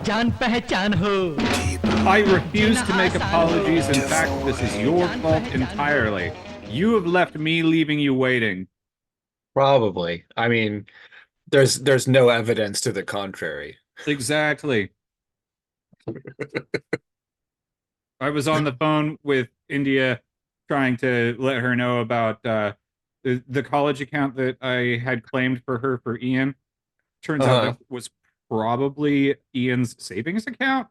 जान पहचान हो I refuse to make apologies. In fact, this is your fault entirely. You have left me leaving you waiting. Probably. I mean, there's no evidence to the contrary. Exactly. I was on the phone with India trying to let her know about the college account that I had claimed for her for Ian. Turns out that was probably Ian's savings account.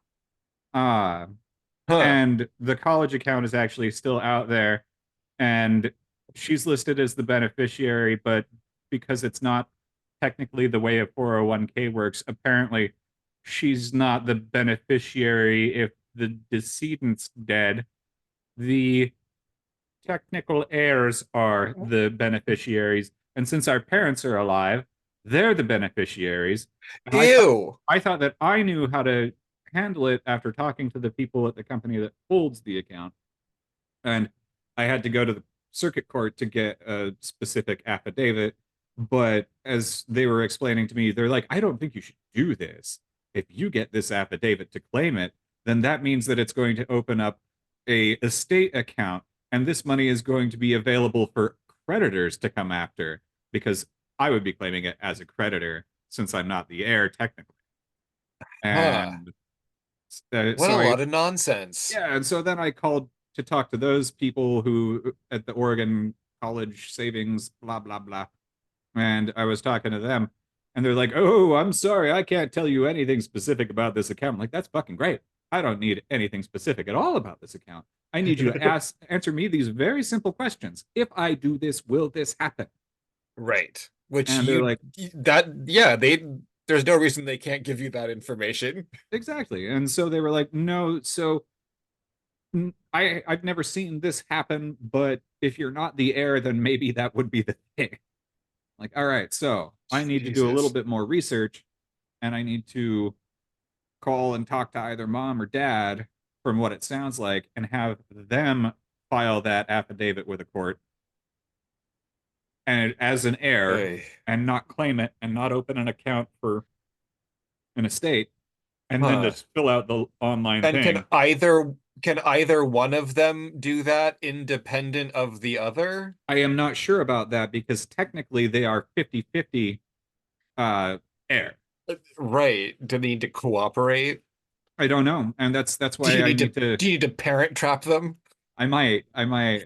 And the college account is actually still out there, and she's listed as the beneficiary, but because it's not technically the way a 401k works, apparently she's not the beneficiary if the decedent's dead. The technical heirs are the beneficiaries, and since our parents are alive, they're the beneficiaries. Ew. I thought that I knew how to handle it after talking to the people at the company that holds the account. And I had to go to the circuit court to get a specific affidavit. But as they were explaining to me, they're like, I don't think you should do this. If you get this affidavit to claim it, then that means that it's going to open up a estate account, and this money is going to be available for creditors to come after, because I would be claiming it as a creditor since I'm not the heir technically. And what a lot of nonsense. Yeah, and so then I called to talk to those people who at the Oregon College Savings, blah, blah, blah. And I was talking to them, and they're like, oh, I'm sorry, I can't tell you anything specific about this account. I'm like, that's fucking great. I don't need anything specific at all about this account. I need you to answer me these very simple questions. If I do this, will this happen? Right. Which and they're like, there's no reason they can't give you that information. Exactly. And so they were like, no, so I've never seen this happen, but if you're not the heir, then maybe that would be the thing. Like, all right, so I need to do a little bit more research, and I need to call and talk to either mom or dad, from what it sounds like, and have them file that affidavit with a court and as an heir, and not claim it and not open an account for an estate, and then just fill out the online thing. Can either one of them do that independent of the other? I am not sure about that, because technically they are 50-50 heir. Right. Do they need to cooperate? I don't know. And that's why I need to... Do you need to parent trap them? I might.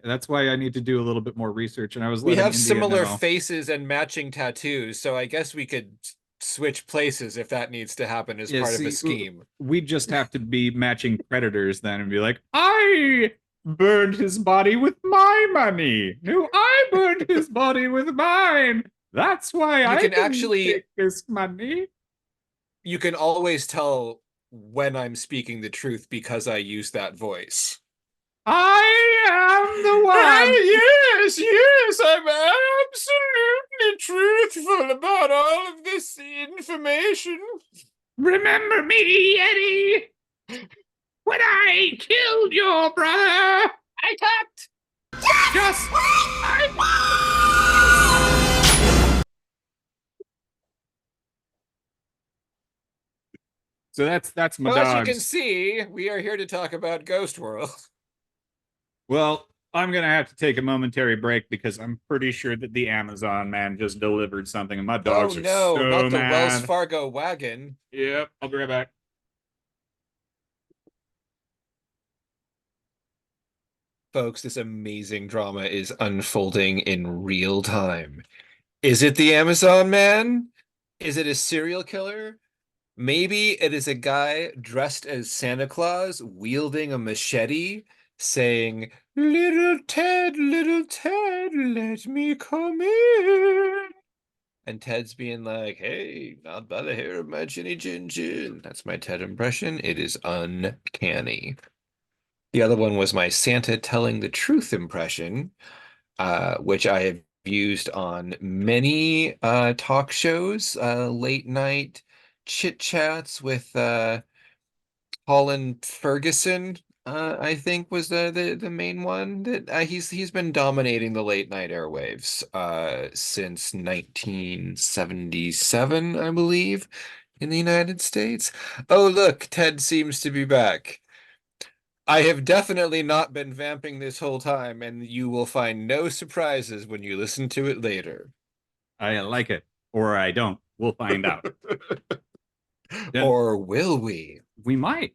That's why I need to do a little bit more research. And I was We have India similar know. faces and matching tattoos, so I guess we could switch places if that needs to happen as part of a scheme. We just have to be matching creditors then and be like, I burned his body with my money. No, I burned his body with mine. That's why I can actually take this money. You can always tell when I'm speaking the truth because I use that voice. I am the one. Yes, I'm absolutely truthful about all of this information. Remember me, Eddie? When I killed your brother, I talked. Just So that's my dogs. As you can see, we are here to talk about Ghost World. Well, I'm going to have to take a momentary break because I'm pretty sure that the Amazon man just delivered something, and my dogs are so mad. Not the Wells Fargo wagon. Yep, I'll be right back. Folks, this amazing drama is unfolding in real time. Is it the Amazon man? Is it a serial killer? Maybe it is a guy dressed as Santa Claus wielding a machete saying, little Ted, let me come in. And Ted's being like, hey, not by the hair of my chinny chin chin. That's my Ted impression. It is uncanny. The other one was my Santa telling the truth impression, which I have used on many talk shows, late night chit chats with Colin Ferguson I think was the main one that he's been dominating the late night airwaves since 1977, I believe, in the United States. Oh, look, Ted seems to be back. I have definitely not been vamping this whole time, and you will find no surprises when you listen to it later. I like it, or I don't. We'll find out. And Or will we? we might.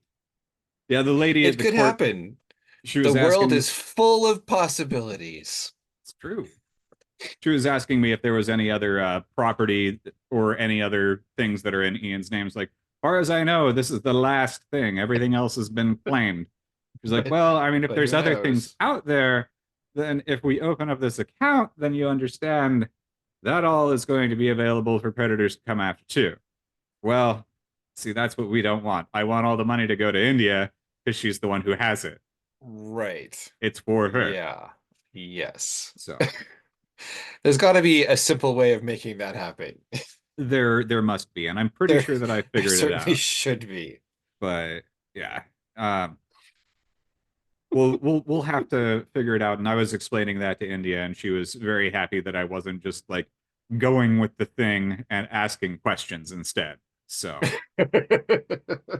Yeah, the lady at It the could court, happen. she The was world asking. is full of possibilities. It's true. She was asking me if there was any other property or any other things that are in Ian's names. Like, far as I know, this is the last thing. Everything else has been claimed. She's like, But well, I mean, if but there's who other things knows? out there, then if we open up this account, then you understand that all is going to be available for predators to come after too. Well, see, that's what we don't want. I want all the money to go to India because she's the one who has it. Right. It's for her. Yeah. Yes. So There's got to be a simple way of making that happen. there must be, and I'm pretty There, sure that I there figured it certainly out. should be. But yeah, um, we'll have to figure it out. And I was explaining that to India, and she was very happy that I wasn't just like going with the thing and asking questions instead. So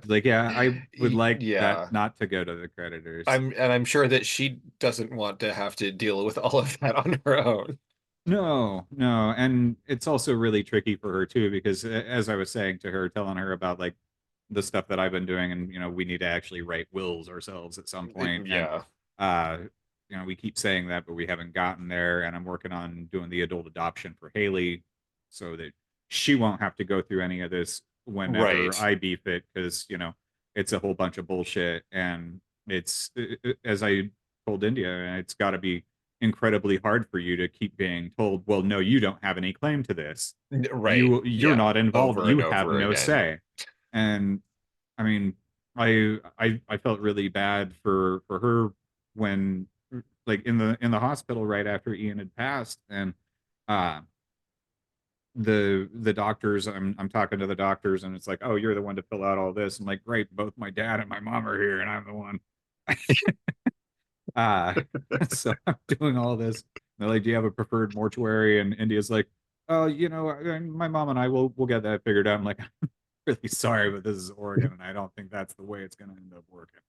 like, yeah, I would like that Yeah. not to go to the creditors. I'm sure that she doesn't want to have to deal with all of that on her own. No, no, and it's also really tricky for her too because as I was saying to her, telling her about like the stuff that I've been doing, and we need to actually write wills ourselves at some point, and Yeah. uh, we keep saying that, but we haven't gotten there. And I'm working on doing the adult adoption for Haley, so that she won't have to go through any of this whenever Right. I beef it, because it's a whole bunch of bullshit, and it's as I told India, it's got to be incredibly hard for you to keep being told, well, no, you don't have any claim to this. Right. You're Yeah. not involved. Over and You have over no again. say. And I mean, I felt really bad for her when like in the hospital right after Ian had passed, and uh the doctors, I'm talking to the doctors, and it's like, oh, you're the one to fill out all this. I'm like, great, both my dad and my mom are here, and I'm the one. uh so I'm doing all this. They're like, do you have a preferred mortuary? And India's like, oh, my mom and I will get that figured out. I'm like, I'm really sorry, but this is Oregon, and I don't think that's the way it's going to end up working.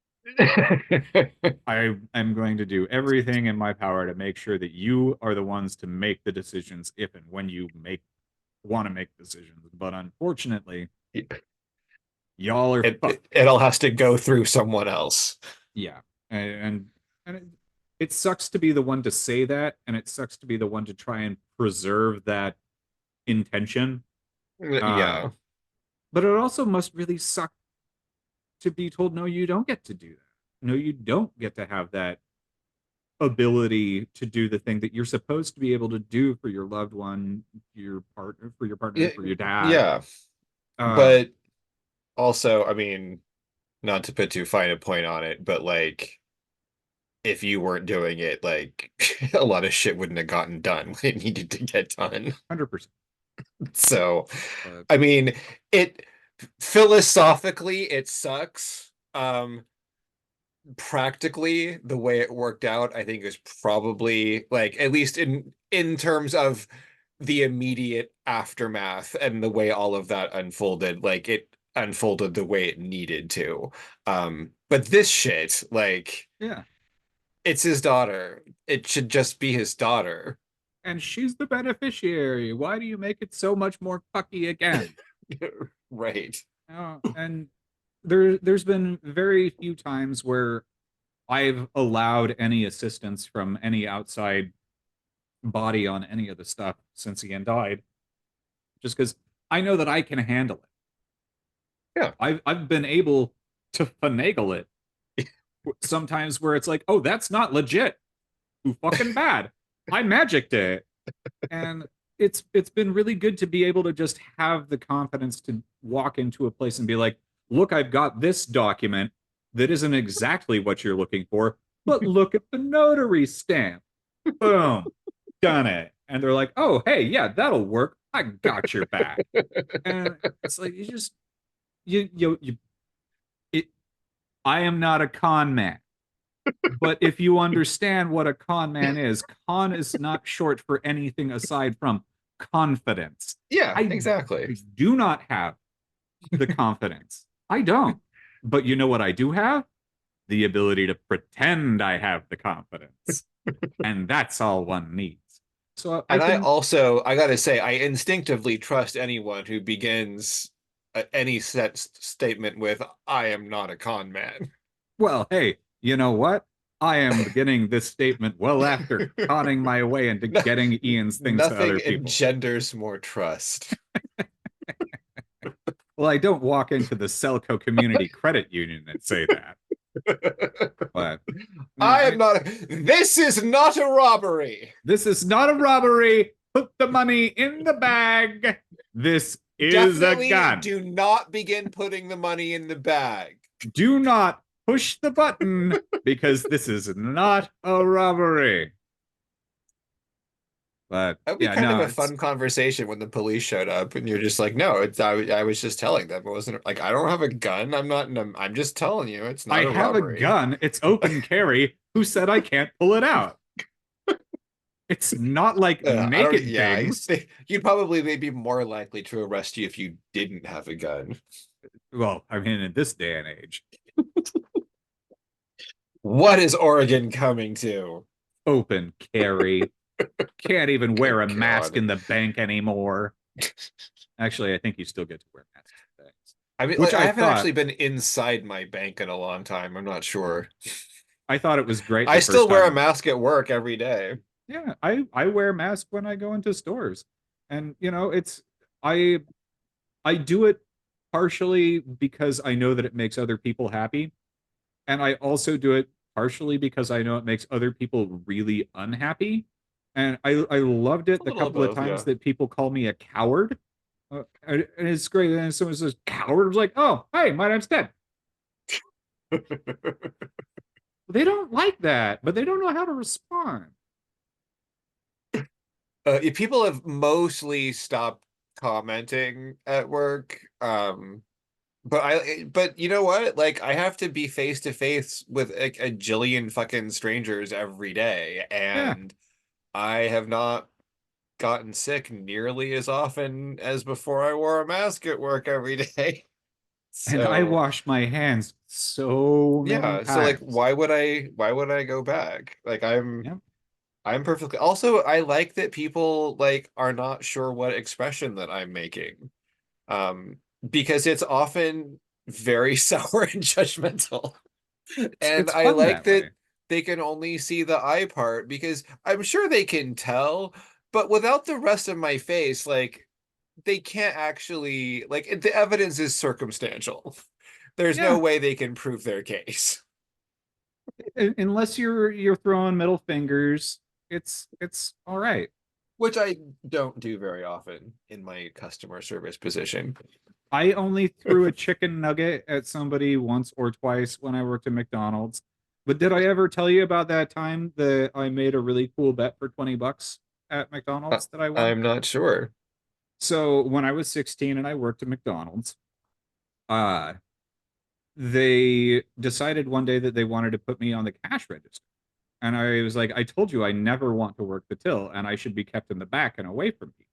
I am going to do everything in my power to make sure that you are the ones to make the decisions if and when you want to make decisions. But unfortunately, y'all are fucked. It all has to go through someone else. Yeah, and it sucks to be the one to say that, and it sucks to be the one to try and preserve that intention. Yeah. But it also must really suck to be told, no, you don't get to do that. No, you don't get to have that ability to do the thing that you're supposed to be able to do for your loved one, your partner, for your dad. Yeah. Um, But also, I mean, not to put too fine a point on it, but like if you weren't doing it, like a lot of shit wouldn't have gotten done when it needed to get done. 100%. So, But I mean, it philosophically it sucks. Practically the way it worked out, I think is probably like at least in terms of the immediate aftermath and the way all of that unfolded, like it unfolded the way it needed to. But this shit, like yeah, it's his daughter. It should just be his daughter. and she's the beneficiary. Why do you make it so much more fucky again? Right. And there's been very few times where I've allowed any assistance from any outside body on any of the stuff since Ian died, just because I know that I can handle it. Yeah. I've been able to finagle it sometimes where it's like, oh, that's not legit. Too fucking bad. I magicked it. And it's been really good to be able to just have the confidence to walk into a place and be like, look, I've got this document that isn't exactly what you're looking for, but look at the notary stamp. Boom, done it. And they're like, oh, hey, yeah, that'll work. I got your back. And it's like, you just, you it, I am not a con man. But if you understand what a con man is, con is not short for anything aside from confidence. Yeah, I exactly. do not have the confidence. I don't. But you know what I do have? The ability to pretend I have the confidence. And that's all one needs. So I And can, I gotta say, I instinctively trust anyone who begins any statement with, I am not a con man. well, hey, you know what? I am beginning this statement well after conning my way into No, getting Ian's things to nothing other people. engenders more trust. Well, I don't walk into the Selco Community Credit Union and say that. But no, I am not. This is not a robbery. this is not a robbery. Put the money in the bag. This is Definitely a gun. do not begin putting the money in the bag. Do not push the button because this is not a robbery. But That would be yeah, kind of no, a fun conversation when the police showed up and you're just like, no, I was just telling them. It wasn't like, I don't have a gun. I'm just telling you, it's not I a have a robbery. gun. It's open carry. Who said I can't pull it out? It's not like naked things. You'd probably be more likely to arrest you if you didn't have a gun. Well, I mean, in this day and age, What is Oregon coming to? open carry. Can't even wear a Good mask God. in the bank anymore. Actually, I think you still get to wear masks in banks. I mean, Which like, I I haven't thought- actually been inside my bank in a long time. I'm not sure. I thought it was great. I the still first wear a time. mask at work every day. Yeah, I wear a mask when I go into stores. And you know, I do it partially because I know that it makes other people happy. And I also do it partially because I know it makes other people really unhappy. And I loved it A the little couple of both, times yeah. that people call me a coward. And it's great. And someone says coward, I was like, oh, hey, my name's Ted. They don't like that, but they don't know how to respond. People have mostly stopped commenting at work. But you know what? Like, I have to be face to face with a jillion fucking strangers every day, Yeah. and I have not gotten sick nearly as often as before I wore a mask at work every day. And I So wash my hands so many yeah, times. so like, why would I go back? Like, Yep. I'm perfectly. Also, I like that people like are not sure what expression that I'm making. Because it's often very sour and judgmental. And It's I fun like that that way. they can only see the eye part because I'm sure they can tell, but without the rest of my face, like they can't actually like the evidence is circumstantial. There's no Yeah. way they can prove their case. Unless you're throwing middle fingers, it's all right. Which I don't do very often in my customer service position. I only threw a chicken nugget at somebody once or twice when I worked at McDonald's. But did I ever tell you about that time that I made a really cool bet for $20 at McDonald's that I won? I'm not sure. So when I was 16 and I worked at McDonald's, uh, they decided one day that they wanted to put me on the cash register. And I was like, I told you I never want to work the till and I should be kept in the back and away from people.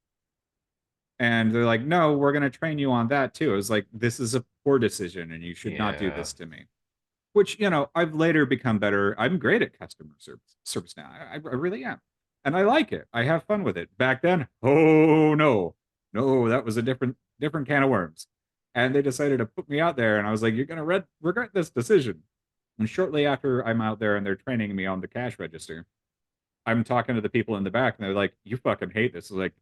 And they're like, no, we're going to train you on that too. I was like, this is a poor decision and you should not do Yeah. this to me. Which, you know, I've later become better. I'm great at customer service now. I really am. And I like it. I have fun with it. Back then, oh no, that was a different can of worms. And they decided to put me out there, and I was like, you're gonna regret this decision. And shortly after I'm out there and they're training me on the cash register, I'm talking to the people in the back, and they're like, you fucking hate this. I was like,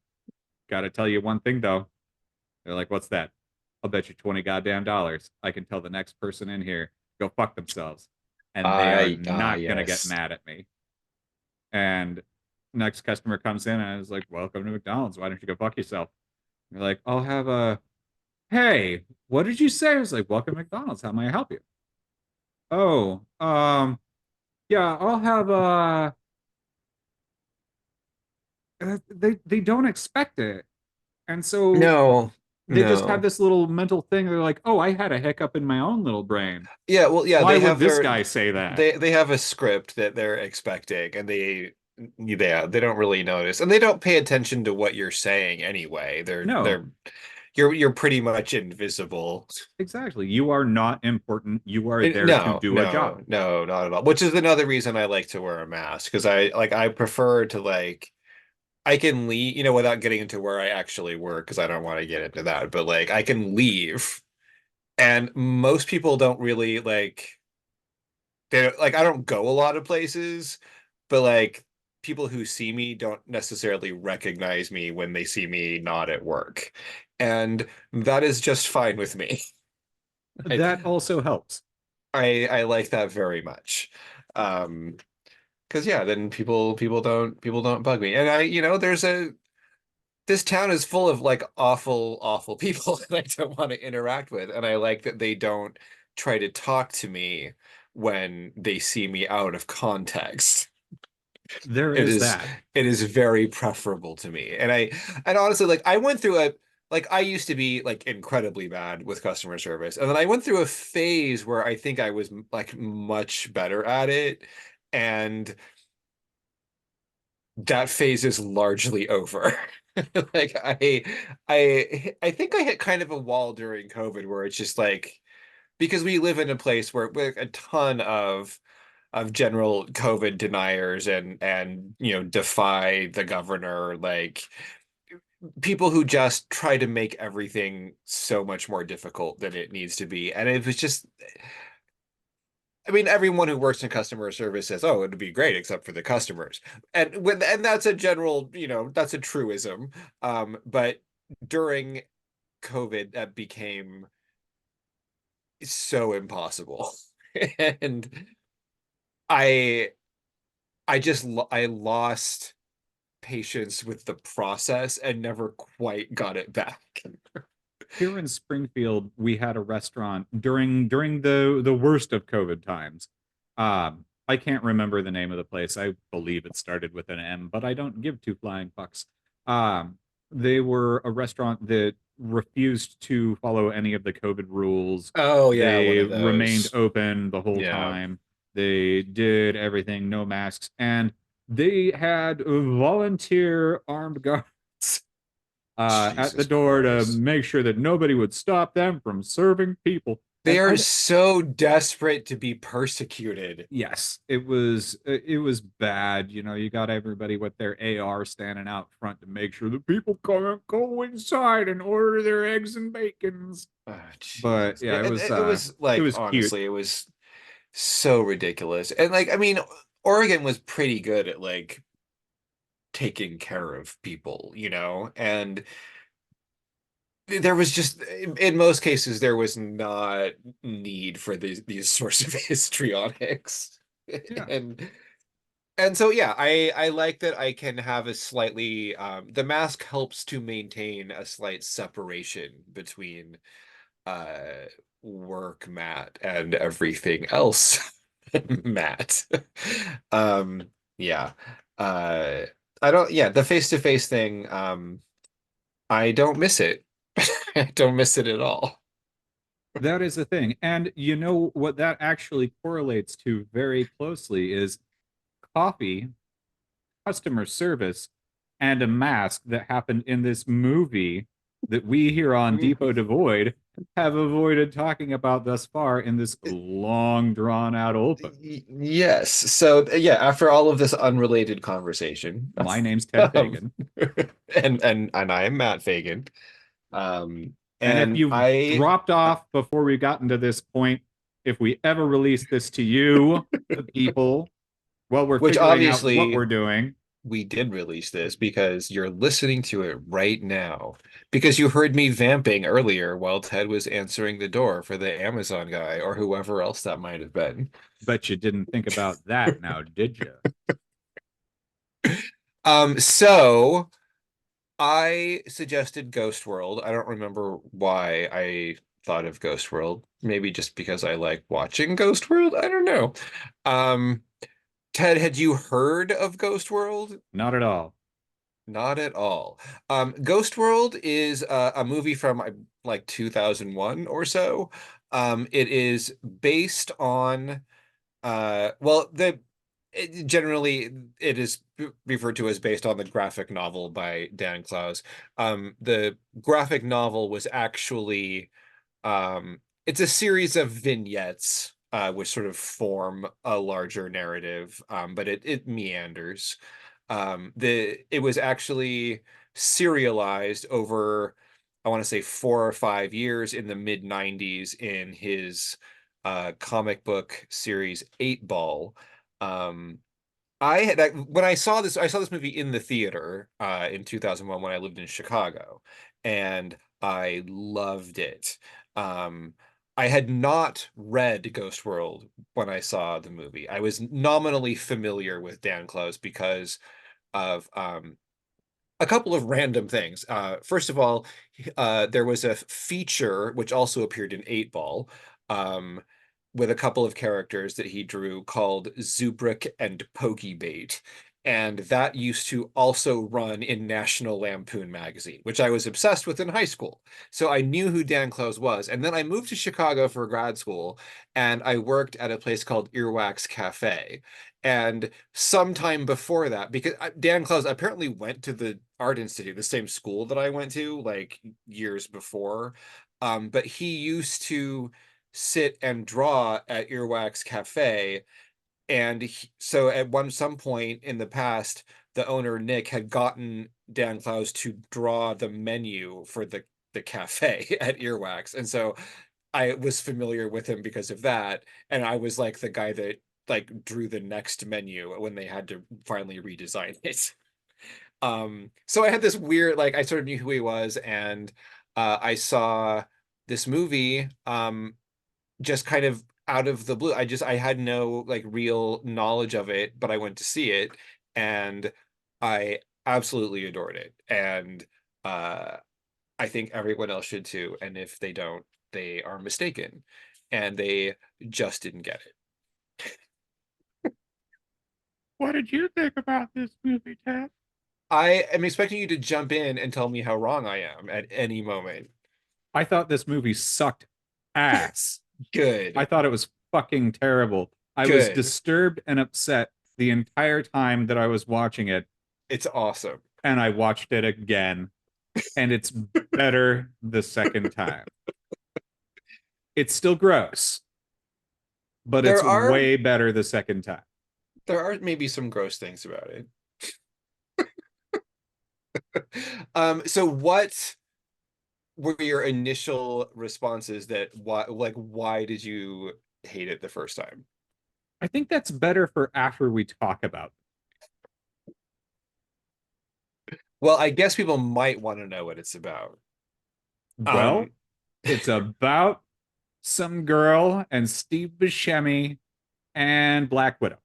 gotta tell you one thing though. They're like, what's that? I'll bet you 20 goddamn dollars. I can tell the next person in here go fuck themselves. And they are not gonna get Yes. mad at me. And next customer comes in and I was like, welcome to McDonald's. Why don't you go fuck yourself? And they're like, I'll have a hey, what did you say? I was like, welcome to McDonald's. How may I help you? Oh, yeah, I'll have a they don't expect it. And so No. They just have No. this little mental thing. They're like, "Oh, I had a hiccup in my own little brain. Yeah, well, yeah, Why they would have this their guy say that?" they have a script that they're expecting, and they don't really notice, and they don't pay attention to what you're saying anyway. No, You're pretty much invisible. exactly. You are not important. You are there to do a job. No, not at all. Which is another reason I like to wear a mask, because I prefer to like I can leave, without getting into where I actually work, because I don't want to get into that, but like I can leave, and most people don't really like I don't go a lot of places, but like people who see me don't necessarily recognize me when they see me not at work. And that is just fine with me. I That also helps. I like that very much. Because yeah, then people don't bug me. And this town is full of like awful people that I don't want to interact with. And I like that they don't try to talk to me when they see me out of context. There It is is that. it is very preferable to me. And honestly, like I went through I used to be like incredibly bad with customer service. And then I went through a phase where I think I was like much better at it. And that phase is largely over. Like I think I hit kind of a wall during COVID where it's just like because we live in a place where with a ton of general COVID deniers and defy the governor, like people who just try to make everything so much more difficult than it needs to be. And it was just I mean, everyone who works in customer service says, "Oh, it'd be great except for the customers," and that's a general, that's a truism. But during COVID, that became so impossible, and I I lost patience with the process and never quite got it back. Here in Springfield, we had a restaurant during the worst of COVID times. I can't remember the name of the place. I believe it started with an M, but I don't give two flying fucks. They were a restaurant that refused to follow any of the COVID rules. Oh yeah, one They of remained those. open the whole Yeah. time. They did everything, no masks, and they had volunteer armed guards at the Jesus door to Christ. make sure that nobody would stop them from serving people. They And are so desperate to be persecuted. yes, it was bad. You know, you got everybody with their AR standing out front to make sure that people can't go inside and order their eggs and bacons. Oh, But Jesus. yeah, It was it like was cute. honestly, it was so ridiculous. And like I mean, Oregon was pretty good at like taking care of people, and there was just in most cases there was not need for these sorts of histrionics. Yeah. and and so yeah, I like that I can have a slightly the mask helps to maintain a slight separation between uh work Matt and everything else Matt. um yeah. uh I don't yeah, the face-to-face thing, I don't miss it. I don't miss it at all. That is the thing. And you know what that actually correlates to very closely is coffee, customer service, and a mask that happened in this movie that we here on Depot Devoid have avoided talking about thus far in this long drawn out open. Yes. So yeah, after all of this unrelated conversation, My name's Ted Fagan. and I am Matt Fagan. And if And you've dropped off before we gotten to this point, if we ever release this to you, the people, well, we're which figuring out what obviously we're doing. we did release this because you're listening to it right now. Because you heard me vamping earlier while Ted was answering the door for the Amazon guy or whoever else that might have been. Bet you didn't think about that now, did you? So I suggested Ghost World. I don't remember why I thought of Ghost World. Maybe just because I like watching Ghost World. I don't know. Ted, had you heard of Ghost World? Not at all. Not at all. Ghost World is a movie from like 2001 or so. It is based on well, generally it is referred to as based on the graphic novel by Dan Clowes. The graphic novel was actually it's a series of vignettes which sort of form a larger narrative, but it meanders. It was actually serialized over, I want to say 4 or 5 years in the mid 90s in his comic book series 8 Ball. Um, when I saw this movie in the theater in 2001 when I lived in Chicago, and I loved it. Um, I had not read Ghost World when I saw the movie. I was nominally familiar with Dan Clowes because of a couple of random things. First of all, there was a feature which also appeared in 8 Ball, um, with a couple of characters that he drew called Zubrick and Pokebait. And that used to also run in National Lampoon magazine, which I was obsessed with in high school. So I knew who Dan Clowes was. And then I moved to Chicago for grad school, and I worked at a place called Earwax Cafe. And sometime before that, because Dan Clowes apparently went to the Art Institute, the same school that I went to, like years before. But he used to sit and draw at Earwax Cafe. And so at some point in the past, the owner, Nick, had gotten Dan Clowes to draw the menu for the cafe at Earwax. And so I was familiar with him because of that. And I was like the guy that like drew the next menu when they had to finally redesign it. So I had this weird, like, I sort of knew who he was, and I saw this movie just kind of out of the blue. I had no like real knowledge of it, but I went to see it, and I absolutely adored it. And uh I think everyone else should too. And if they don't, they are mistaken, and they just didn't get it. What did you think about this movie, Ted? I am expecting you to jump in and tell me how wrong I am at any moment. I thought this movie sucked ass. I Good. thought it was fucking terrible. I was Good. disturbed and upset the entire time that I was watching it, It's awesome. and I watched it again, and it's better the second time. It's still gross, but There it's are way better the second time. there are maybe some gross things about it. So what were your initial responses that why did you hate it the first time? I think that's better for after we talk about. Well, I guess people might want to know what it's about. Well, Um, it's about some girl and Steve Buscemi and Black Widow.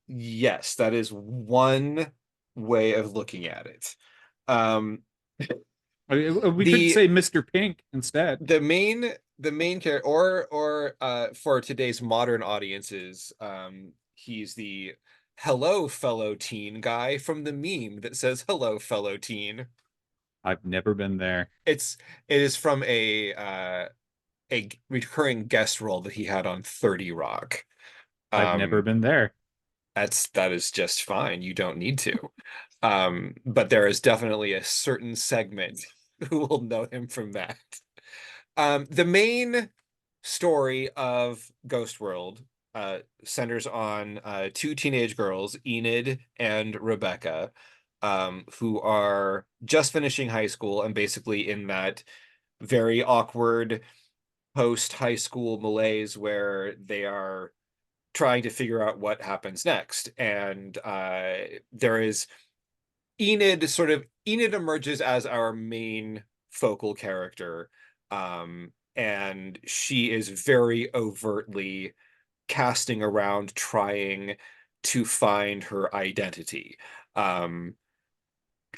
yes, that is one way of looking at it. Um, We could the say Mr. Pink instead. the main character, or for today's modern audiences, he's the hello fellow teen guy from the meme that says hello fellow teen. I've never been there. It is from a recurring guest role that he had on 30 Rock. I've never Um, been there. that is just fine. You don't need to. But there is definitely a certain segment who will know him from that. The main story of Ghost World centers on two teenage girls, Enid and Rebecca, who are just finishing high school and basically in that very awkward post high school malaise where they are trying to figure out what happens next. And there is Enid emerges as our main focal character. And she is very overtly casting around trying to find her identity. Um,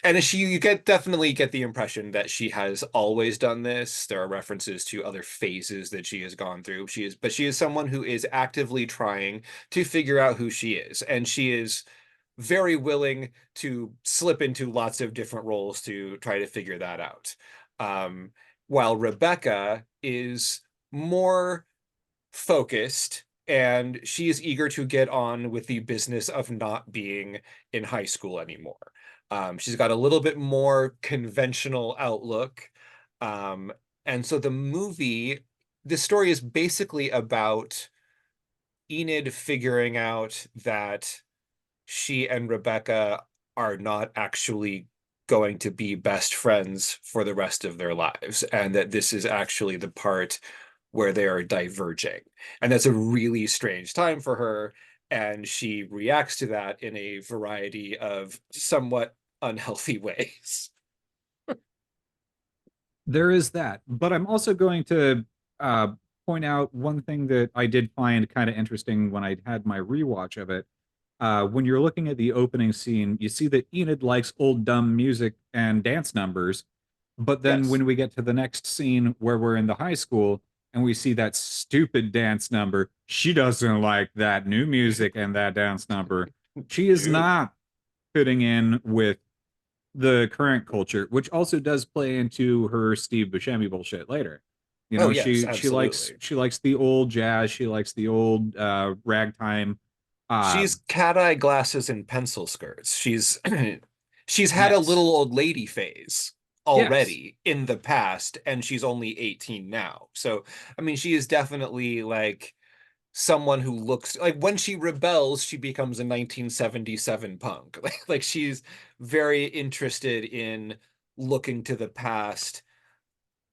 and you definitely get the impression that she has always done this. There are references to other phases that she has gone through. But she is someone who is actively trying to figure out who she is, and she is very willing to slip into lots of different roles to try to figure that out. While Rebecca is more focused and she is eager to get on with the business of not being in high school anymore. She's got a little bit more conventional outlook. Um, and so the story is basically about Enid figuring out that she and Rebecca are not actually going to be best friends for the rest of their lives, and that this is actually the part where they are diverging. And that's a really strange time for her, and she reacts to that in a variety of somewhat unhealthy ways. There is that, but I'm also going to uh, point out one thing that I did find kind of interesting when I had my rewatch of it. When you're looking at the opening scene, you see that Enid likes old dumb music and dance numbers, but then Yes. when we get to the next scene where we're in the high school and we see that stupid dance number, she doesn't like that new music and that dance number. She is No. not fitting in with the current culture, which also does play into her Steve Buscemi bullshit later. You Oh know, yes, she likes absolutely. she likes the old jazz, she likes the old ragtime. Uh She's cat eye glasses and pencil skirts. She's she's had a yes. little old lady phase Yes. already in the past, and she's only 18 now. So, I mean, she is definitely like someone who looks like when she rebels, she becomes a 1977 punk. Like she's very interested in looking to the past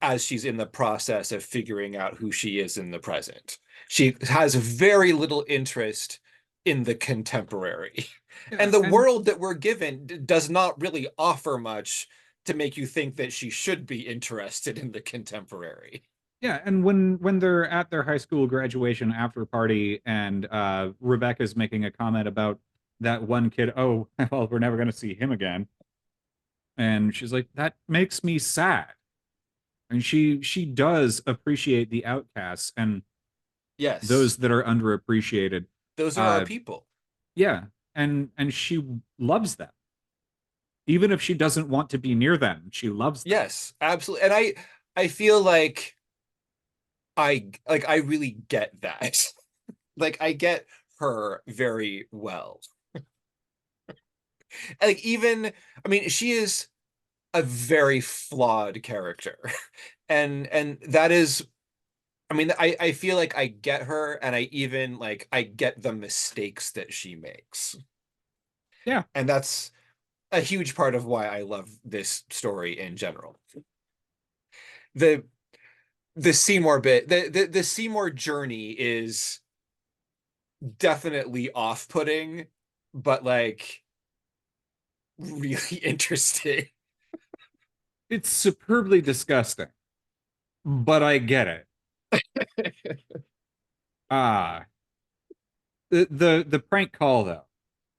as she's in the process of figuring out who she is in the present. She has very little interest in the contemporary. And Yeah, the and world that we're given does not really offer much to make you think that she should be interested in the contemporary. yeah, and when they're at their high school graduation after party and Rebecca's making a comment about that one kid, oh, well, we're never gonna see him again. And she's like, that makes me sad. And she does appreciate the outcasts and Yes, those that are underappreciated. those are our Uh, people. yeah, and she loves them, even if she doesn't want to be near them. She loves them. Yes, absolutely. And I feel like I really get that. Like I get her very well. Like even I mean she is a very flawed character. And that is I mean I feel like I get her and I even like I get the mistakes that she makes. Yeah, And that's a huge part of why I love this story in general. The the Seymour bit, the Seymour journey is definitely off-putting, but like really interesting. it's superbly disgusting, but I get it. Ah, the prank call though,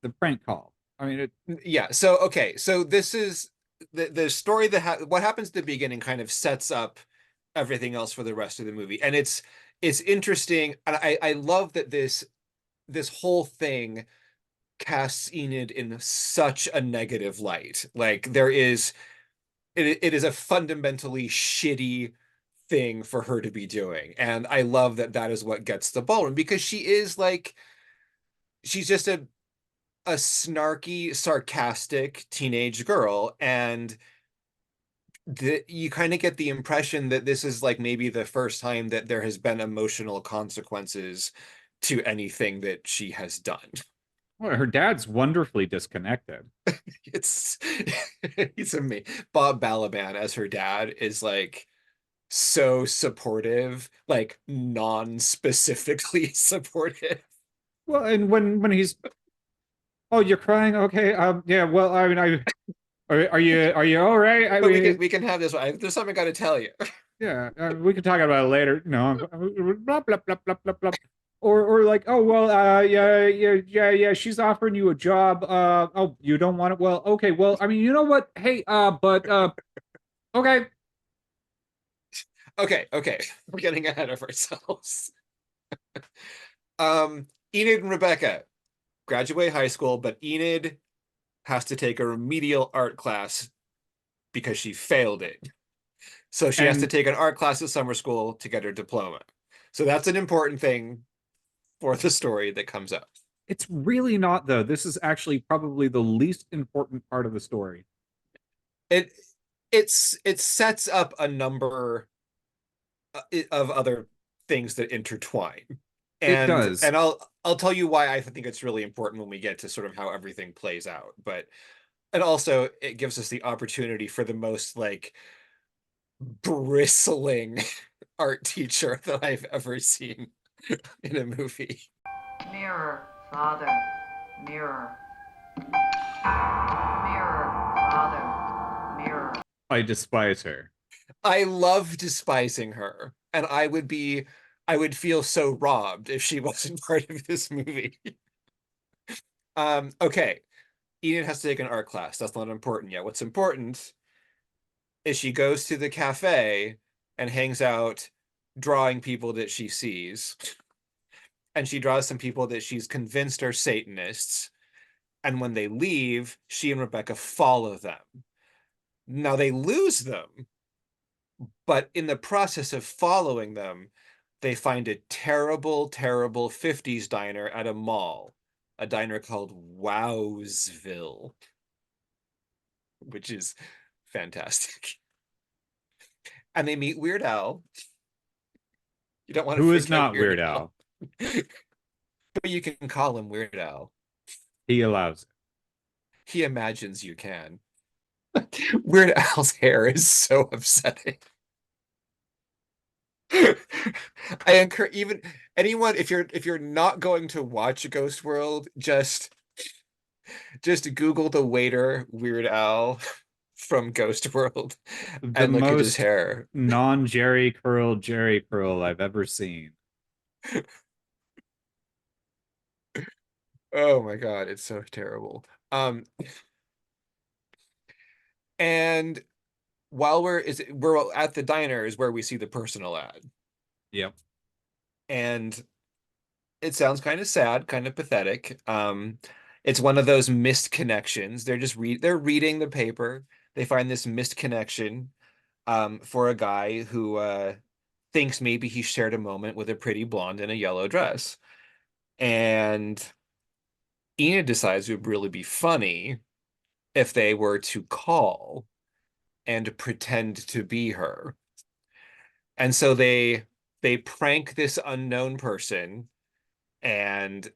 the prank call. I mean, Yeah, so okay, so this is the story that what happens at the beginning kind of sets up everything else for the rest of the movie. And it's interesting, and I love that this whole thing casts Enid in such a negative light. Like there is it is a fundamentally shitty thing for her to be doing. And I love that that is what gets the ballroom because she is like she's just a snarky, sarcastic teenage girl, and you kind of get the impression that this is like maybe the first time that there has been emotional consequences to anything that she has done. well, her dad's wonderfully disconnected. It's he's amazing. Bob Balaban as her dad is like so supportive, like non-specifically supportive. Well, and when he's, oh, you're crying, okay, yeah, well, I mean, are you all right? I But mean, we can have this. There's something I got to tell you. yeah, we can talk about it later. No, blah blah blah blah blah blah. Or like, oh well, yeah. She's offering you a job. Oh, you don't want it. Well, okay. Well, I mean, you know what? Hey, but okay. Okay, we're getting ahead of ourselves. Enid and Rebecca. graduate high school, but Enid has to take a remedial art class because she failed it. So she has to And take an art class at summer school to get her diploma. So that's an important thing for the story that comes up. it's really not, though. This is actually probably the least important part of the story. It it sets up a number of other things that intertwine. It does. And I'll tell you why I think it's really important when we get to sort of how everything plays out. But and also it gives us the opportunity for the most like bristling art teacher that I've ever seen in a movie. Mirror, father, mirror. Mirror, father, mirror. I despise her. I love despising her, and I would feel so robbed if she wasn't part of this movie. Okay. Enid has to take an art class. That's not important yet. What's important is she goes to the cafe and hangs out drawing people that she sees. And she draws some people that she's convinced are Satanists. And when they leave, she and Rebecca follow them. Now they lose them, but in the process of following them, they find a terrible, terrible 50s diner at a mall, a diner called Wowsville, which is fantastic. And they meet Weird Al. You don't want to Who is freak out not Weird Al? But you can call him Weird Al. He allows it. He imagines you can. Weird Al's hair is so upsetting. I encourage even anyone if you're not going to watch Ghost World, just Google the waiter Weird Al from Ghost World The and look at his most hair. non-Jerry curl I've ever seen. Oh my God, it's so terrible. And while we're at the diner is where we see the personal ad. Yep. And it sounds kind of sad, kind of pathetic. It's one of those missed connections. They're reading the paper. They find this missed connection for a guy who thinks maybe he shared a moment with a pretty blonde in a yellow dress. And Enid decides it would really be funny if they were to call and pretend to be her. And so they prank this unknown person and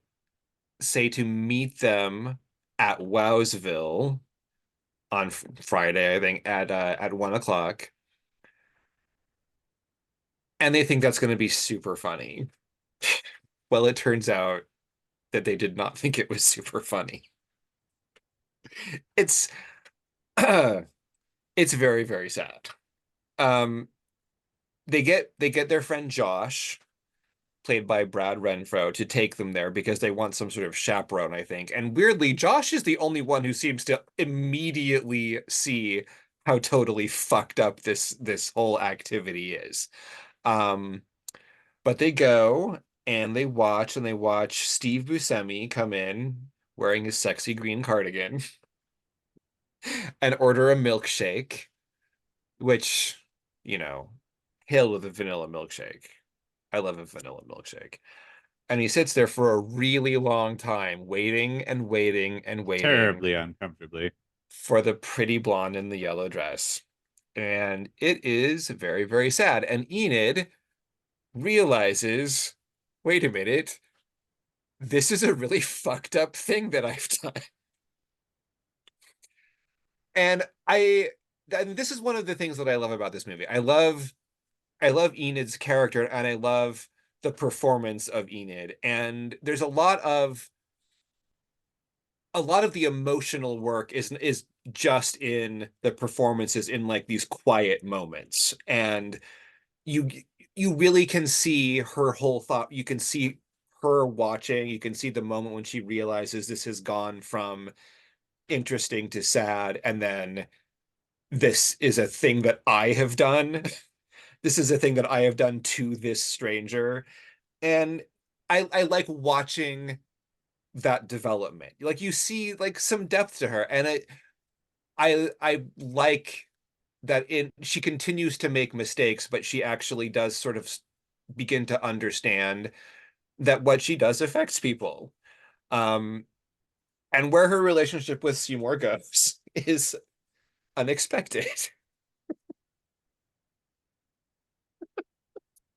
say to meet them at Wowsville on Friday, I think at 1 o'clock. And they think that's going to be super funny. Well, it turns out that they did not think it was super funny. It's it's very, very sad. They get their friend Josh, played by Brad Renfro, to take them there because they want some sort of chaperone, I think. And weirdly, Josh is the only one who seems to immediately see how totally fucked up this whole activity is. But they go and they watch Steve Buscemi come in wearing his sexy green cardigan and order a milkshake, which, hail with a vanilla milkshake. I love a vanilla milkshake. And he sits there for a really long time, waiting and waiting and waiting. Terribly uncomfortably. For the pretty blonde in the yellow dress. And it is very, very sad. And Enid realizes, wait a minute, this is a really fucked up thing that I've done. And this is one of the things that I love about this movie. I love Enid's character, and I love the performance of Enid. And there's a lot of the emotional work is just in the performances, in like these quiet moments. And you really can see her whole thought. You can see her watching. You can see the moment when she realizes this has gone from interesting to sad, and then this is a thing that I have done. This is a thing that I have done to this stranger. And I like watching that development. Like you see like some depth to her, and I like that she continues to make mistakes, but she actually does sort of begin to understand that what she does affects people. Um, and where her relationship with Seymour goes is unexpected.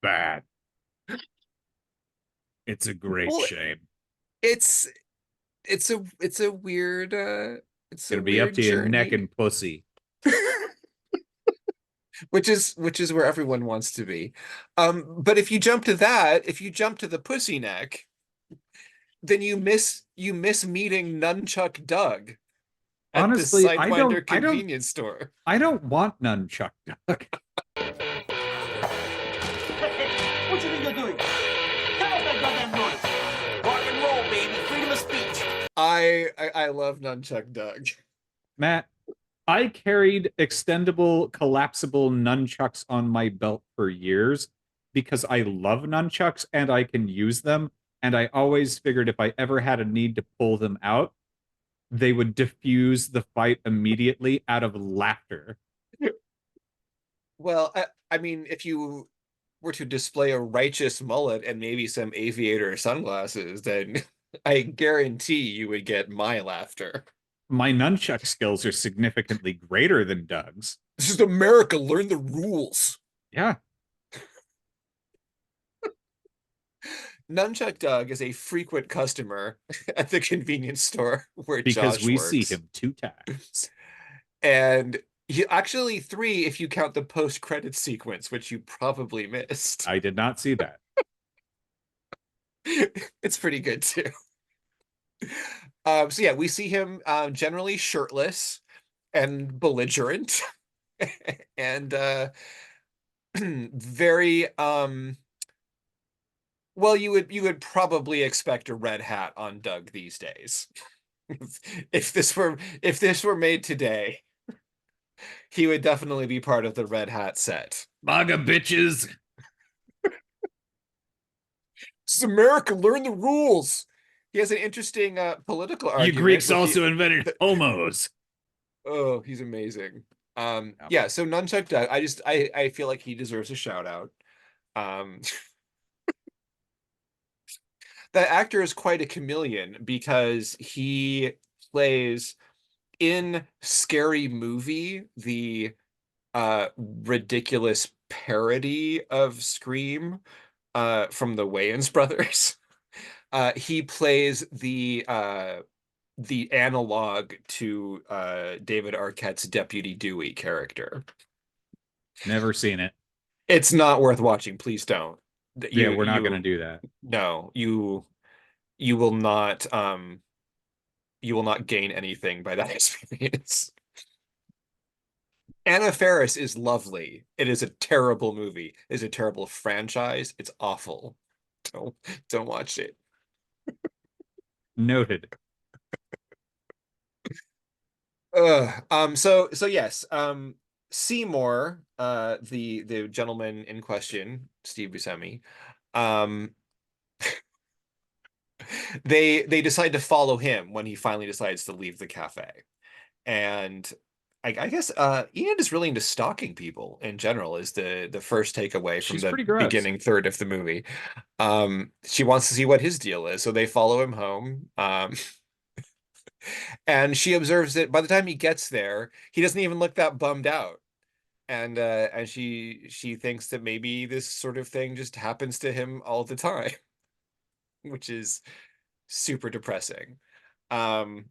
Bad. It's a great Well, shame. it's it's a weird it's a It'll be up weird to your neck journey. and pussy. Which is where everyone wants to be. But if you jump to that, if you jump to the pussy neck, then you miss meeting Nunchuck Doug at the Honestly, Sidewinder convenience store. I don't want Nunchuck Duck. What you think you're doing? Turn off that goddamn noise. Rock and roll, baby. Freedom of speech. I love Nunchuck Doug. Matt, I carried extendable, collapsible nunchucks on my belt for years because I love nunchucks and I can use them. And I always figured if I ever had a need to pull them out, they would diffuse the fight immediately out of laughter. Well, I mean, if you were to display a righteous mullet and maybe some aviator sunglasses, then I guarantee you would get my laughter. My nunchuck skills are significantly greater than Doug's. This is America. Learn the rules. Yeah. Nunchuck Doug is a frequent customer at the convenience store where Because Josh we works. see him 2 times. And actually 3 if you count the post-credit sequence, which you probably missed. I did not see that. It's pretty good too. So yeah, we see him generally shirtless and belligerent and very well, you would probably expect a red hat on Doug these days. If this were made today, he would definitely be part of the red hat set. MAGA bitches. This is America, learn the rules. He has an interesting political argument. You Greeks with also invented homos. Oh, he's amazing. Yeah, so Nunchuck Doug, I feel like he deserves a shout out. That actor is quite a chameleon because he plays in Scary Movie, the ridiculous parody of Scream from the Wayans brothers. He plays the analog to David Arquette's Deputy Dewey character. Never seen it. It's not worth watching. Please don't. Yeah, we're not going to do that. No, you will not gain anything by that experience. Anna Faris is lovely. It is a terrible movie. It is a terrible franchise. It's awful. Don't watch it. Noted. So yes, Seymour, the gentleman in question, Steve Buscemi, they decide to follow him when he finally decides to leave the cafe. And I guess Enid is really into stalking people in general is the first takeaway from She's the pretty gross. beginning third of the movie. She wants to see what his deal is, so they follow him home. And she observes that by the time he gets there, he doesn't even look that bummed out. And she thinks that maybe this sort of thing just happens to him all the time, which is super depressing. And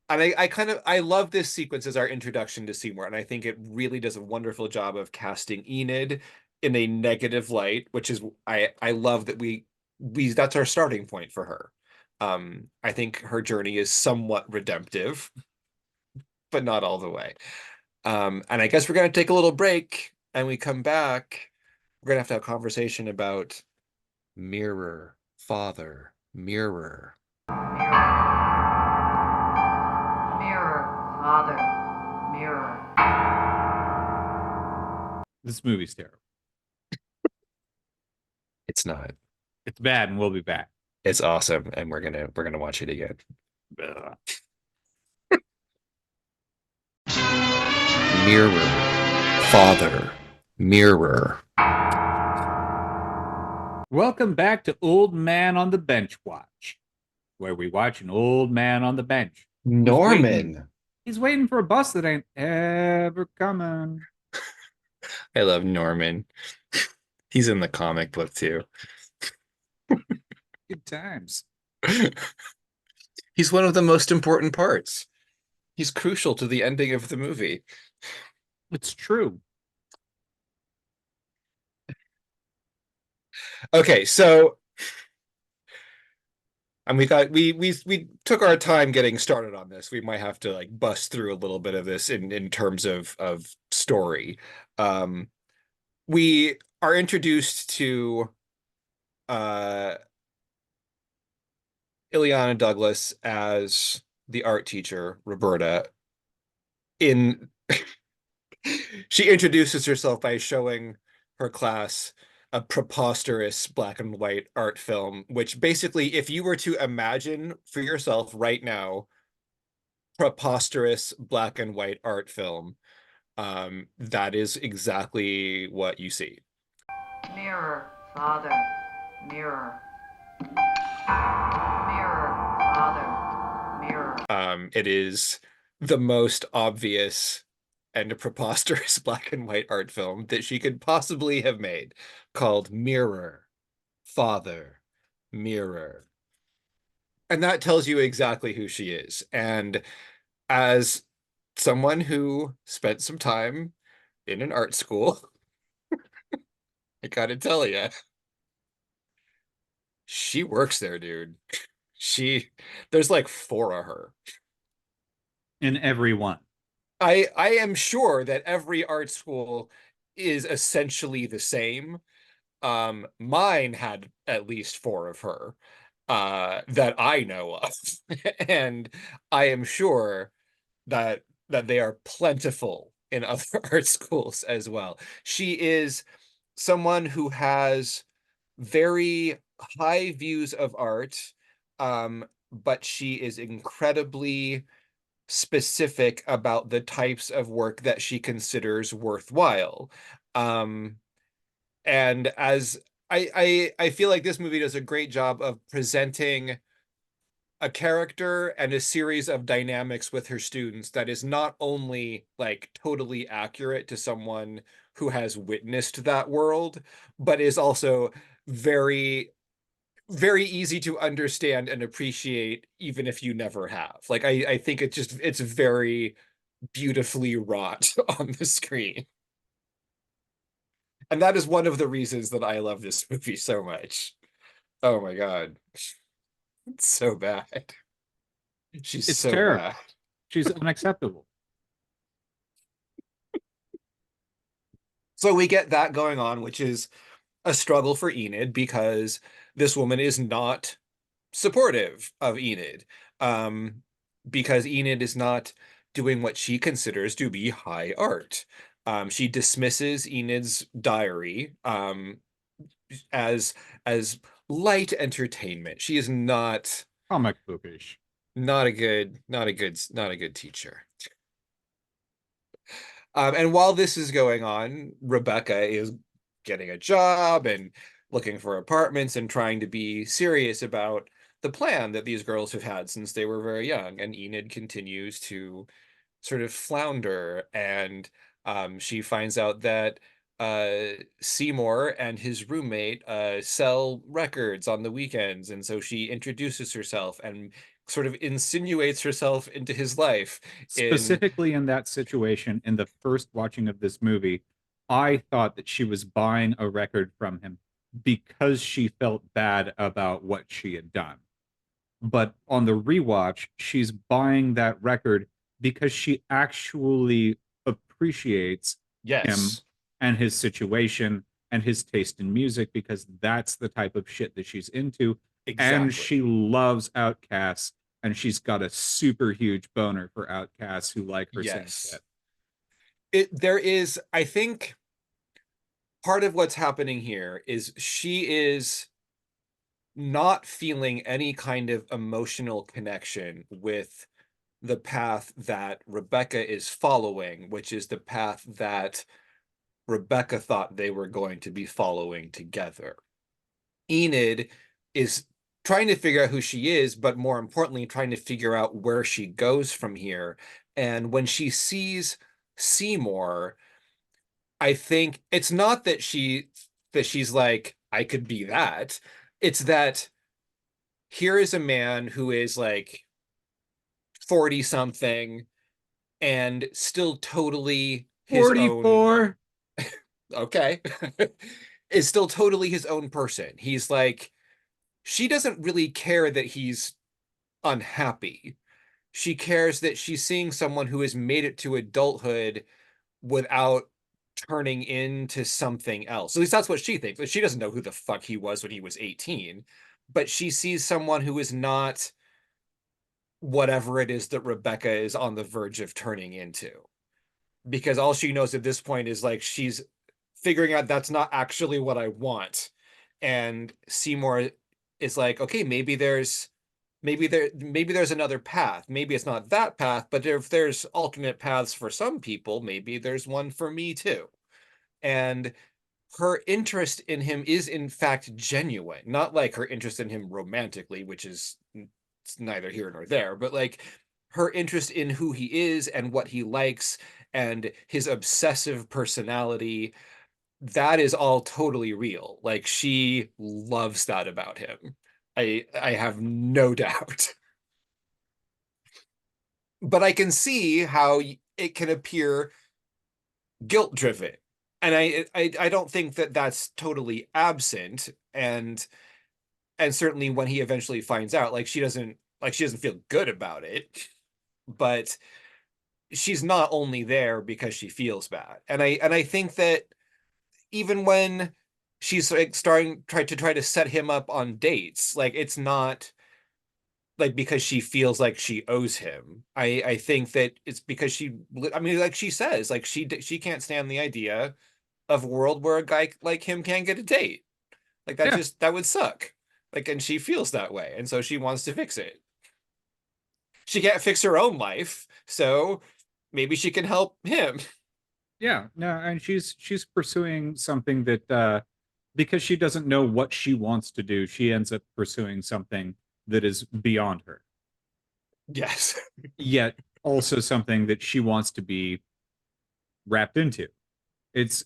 I love this sequence as our introduction to Seymour, and I think it really does a wonderful job of casting Enid in a negative light, which is I love that we that's our starting point for her. I think her journey is somewhat redemptive, but not all the way. And I guess we're gonna take a little break, and we come back, we're gonna have to have a conversation about mirror, father, mirror. Mirror, father, mirror. This movie's terrible. It's not. It's bad, and we'll be back. It's awesome, and we're gonna watch it again. Ugh. Mirror, father, mirror. Welcome back to Old Man on the Bench Watch, where we watch an old man on the bench. Norman. He's waiting for a bus that ain't ever coming. I love Norman. He's in the comic book too. Good times. He's one of the most important parts. He's crucial to the ending of the movie. It's true. Okay, so and we took our time getting started on this. We might have to like bust through a little bit of this in terms of story. We are introduced to Ileana Douglas as the art teacher, Roberta. In she introduces herself by showing her class a preposterous black and white art film, which basically, if you were to imagine for yourself right now, preposterous black and white art film, that is exactly what you see. Mirror, father, mirror. Mirror, father, mirror. It is the most obvious and preposterous black and white art film that she could possibly have made, called Mirror, Father, Mirror. And that tells you exactly who she is. And as someone who spent some time in an art school, I gotta tell you, she works there, dude. There's like 4 of her. In every one. I am sure that every art school is essentially the same. Mine had at least 4 of her that I know of. And I am sure that they are plentiful in other art schools as well. She is someone who has very high views of art, but she is incredibly specific about the types of work that she considers worthwhile. And as I feel like this movie does a great job of presenting a character and a series of dynamics with her students that is not only like totally accurate to someone who has witnessed that world, but is also very very easy to understand and appreciate even if you never have. Like I think it's very beautifully wrought on the screen. And that is one of the reasons that I love this movie so much. Oh my god. It's so bad. She's It's so terrible. bad. She's unacceptable. So we get that going on, which is a struggle for Enid because this woman is not supportive of Enid, because Enid is not doing what she considers to be high art. She dismisses Enid's diary as light entertainment. She is not Comic bookish. not a good teacher. And while this is going on, Rebecca is getting a job and looking for apartments and trying to be serious about the plan that these girls have had since they were very young. And Enid continues to sort of flounder, and she finds out that Seymour and his roommate sell records on the weekends, and so she introduces herself and sort of insinuates herself into his life. Specifically in that situation, in the first watching of this movie, I thought that she was buying a record from him because she felt bad about what she had done. But on the rewatch, she's buying that record because she actually appreciates him Yes, and his situation and his taste in music, because that's the type of shit that she's into. exactly. And she loves Outcasts, and she's got a super huge boner for Outcasts who like her same Yes. shit. There is, I think, part of what's happening here is she is not feeling any kind of emotional connection with the path that Rebecca is following, which is the path that Rebecca thought they were going to be following together. Enid is trying to figure out who she is, but more importantly, trying to figure out where she goes from here. And when she sees Seymour, I think it's not that she's like, I could be that. It's that here is a man who is like 40 something and still totally his own. 44. Okay. Is still totally his own person. He's like, she doesn't really care that he's unhappy. She cares that she's seeing someone who has made it to adulthood without turning into something else. At least that's what she thinks. She doesn't know who the fuck he was when he was 18, but she sees someone who is not whatever it is that Rebecca is on the verge of turning into. Because all she knows at this point is like she's figuring out that's not actually what I want. And Seymour is like, okay, maybe there's another path. Maybe it's not that path, but if there's alternate paths for some people, maybe there's one for me too. And her interest in him is in fact genuine, not like her interest in him romantically, which is neither here nor there, but like her interest in who he is and what he likes and his obsessive personality, that is all totally real. Like she loves that about him. I have no doubt. But I can see how it can appear guilt driven. And I don't think that that's totally absent. And certainly when he eventually finds out, like she doesn't feel good about it, but she's not only there because she feels bad. And I think that even when she's like try to set him up on dates, like it's not like because she feels like she owes him. I think that it's because like she says, like she can't stand the idea of a world where a guy like him can't get a date. Like that that would suck. Like, and she feels that way, and so she wants to fix it. She can't fix her own life, so maybe she can help him. Yeah, no, and she's pursuing something that because she doesn't know what she wants to do, she ends up pursuing something that is beyond her. Yes. Yet also something that she wants to be wrapped into. It's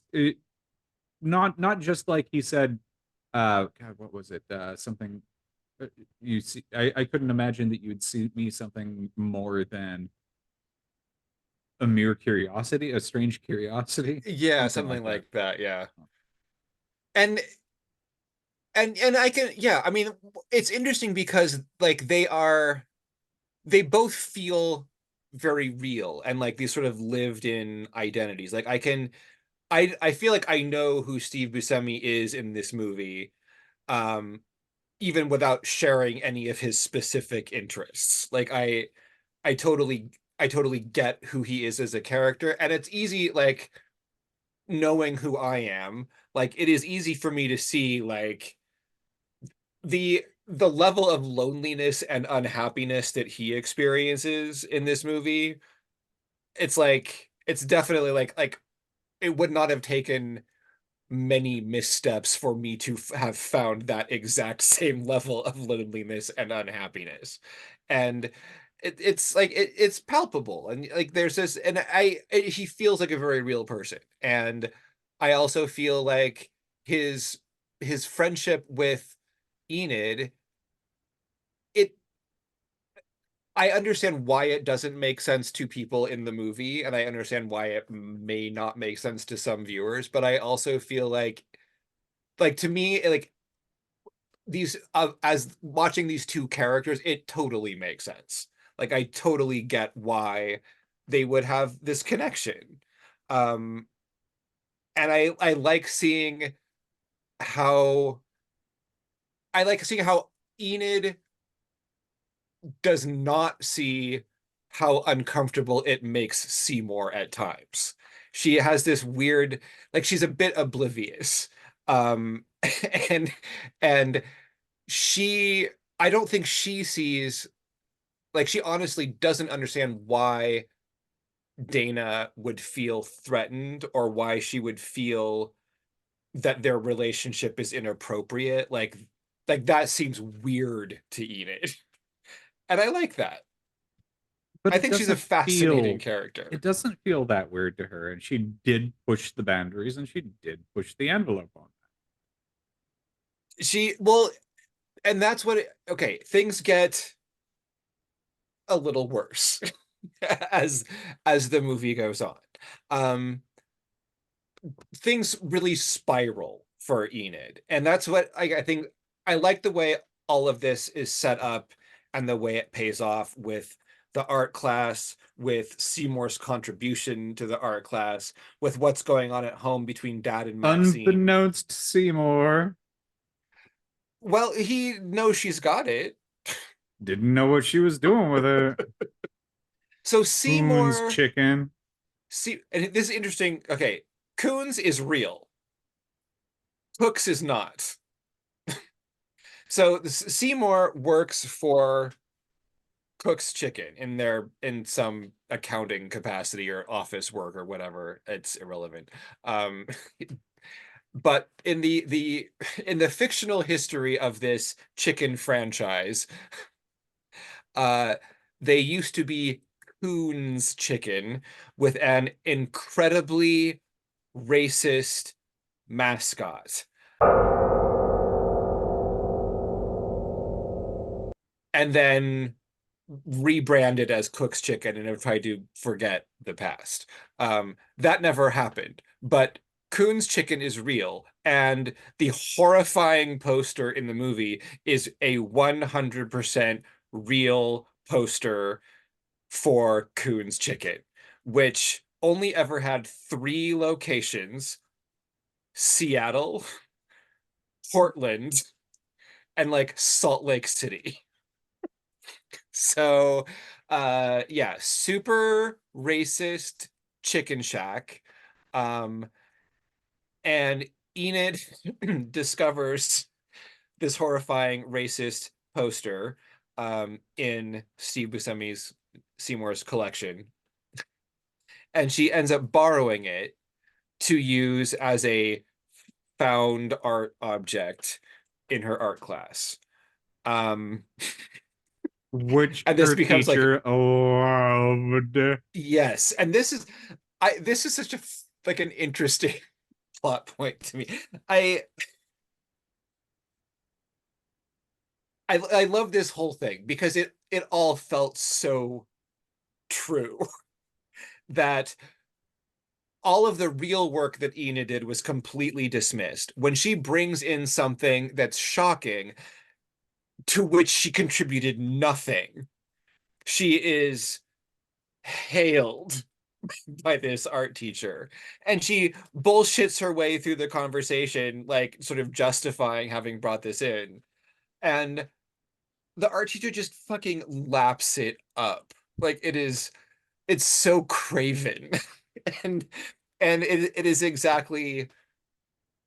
not just like he said, God, what was it? Something you see, I couldn't imagine that you'd see me something more than a mere curiosity, a strange curiosity. Yeah, something like that. Yeah. And I can, yeah, I mean, it's interesting because like they both feel very real and like these sort of lived in identities. Like I feel like I know who Steve Buscemi is in this movie, even without sharing any of his specific interests. Like I totally get who he is as a character, and it's easy, like knowing who I am, like it is easy for me to see like the level of loneliness and unhappiness that he experiences in this movie. It's like it's definitely like it would not have taken many missteps for me to have found that exact same level of loneliness and unhappiness. And it's like it's palpable, and like there's this, and he feels like a very real person. And I also feel like his friendship with Enid, I understand why it doesn't make sense to people in the movie, and I understand why it may not make sense to some viewers, but I also feel like to me, like these as watching these two characters, it totally makes sense. Like I totally get why they would have this connection. And I like seeing how Enid does not see how uncomfortable it makes Seymour at times. She has this weird, like she's a bit oblivious. And I don't think she sees, like, she honestly doesn't understand why Dana would feel threatened or why she would feel that their relationship is inappropriate. Like that seems weird to Enid. And I like that. But I it think she's a doesn't fascinating feel character. it doesn't feel that weird to her, and she did push the boundaries, and she did push the envelope on Well, and that's what okay, things get a little worse as the movie goes on. Um Things really spiral for Enid. And that's what I think. I like the way all of this is set up and the way it pays off with the art class, with Seymour's contribution to the art class, with what's going on at home between Dad and Maxine. Unbeknownst to Seymour. Well, he knows she's got it. Didn't know what she was doing with it. So Seymour Coon's chicken. See, and this is interesting. Okay, Coons is real. Hooks is not. So Seymour works for Cook's Chicken in some accounting capacity or office work or whatever. It's irrelevant. But in the in the fictional history of this chicken franchise, they used to be Coon's Chicken with an incredibly racist mascot. And then rebranded as Cook's Chicken and have tried to forget the past. That never happened, but Coon's Chicken is real, and the horrifying poster in the movie is a 100% real poster for Coon's Chicken, which only ever had 3 locations: Seattle, Portland, and like Salt Lake City. So yeah, super racist chicken shack. And Enid discovers this horrifying racist poster in Steve Buscemi's Seymour's collection, and she ends up borrowing it to use as a found art object in her art class. Which and this her becomes teacher loved. Yes, and this is such a like an interesting plot point to me. I love this whole thing because it all felt so true that all of the real work that Enid did was completely dismissed. When she brings in something that's shocking, to which she contributed nothing, she is hailed by this art teacher, and she bullshits her way through the conversation, like sort of justifying having brought this in, and the art teacher just fucking laps it up. Like it's so craven. and it is exactly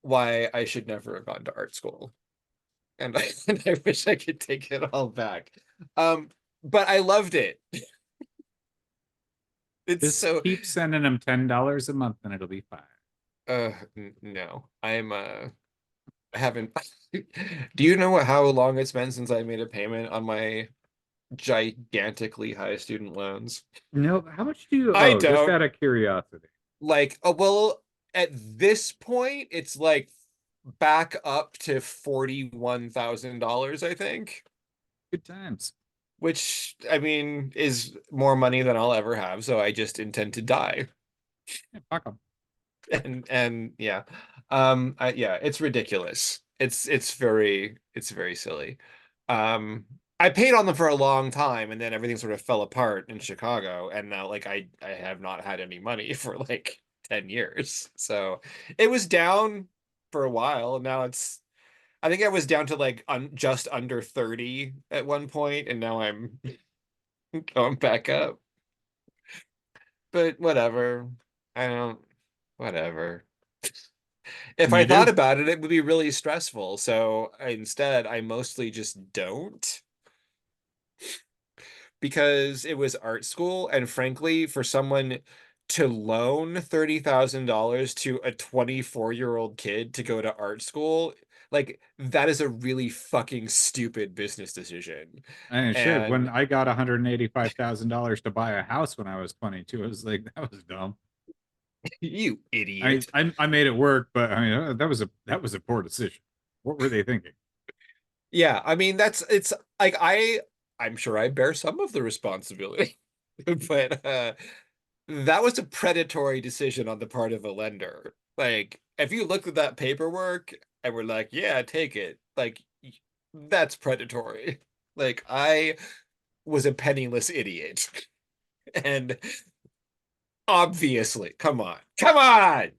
why I should never have gone to art school, and I wish I could take it all back. But I loved it. It's Just so keep sending him $10 a month and it'll be fine. No, I haven't. Do you know how long it's been since I made a payment on my gigantically high student loans? No, how much do you owe? I Just don't. out of curiosity. Like, well, at this point, it's like back up to $41,000, I think. Good times. Which, I mean, is more money than I'll ever have, so I just intend to die. Yeah, fuck 'em. And yeah. Yeah, it's ridiculous. It's very silly. I paid on them for a long time, and then everything sort of fell apart in Chicago, and now like I have not had any money for like 10 years. So it was down for a while, and now I think I was down to like just under 30 at one point, and now I'm going back up. But whatever. I don't whatever. If You I thought do? about it, it would be really stressful. So instead, I mostly just don't, because it was art school, and frankly, for someone to loan $30,000 to a 24-year-old kid to go to art school, like that is a really fucking stupid business decision. And shit, when And I got $185,000 to buy a house when I was 22, I was like, that was dumb. you I idiot. I made it work, but I mean that was a poor decision. What were they thinking? Yeah, I mean it's like I'm sure I bear some of the responsibility, but that was a predatory decision on the part of a lender. Like, if you looked at that paperwork and were like, yeah, take it, like, that's predatory. Like, I was a penniless idiot. And obviously, come on, come on.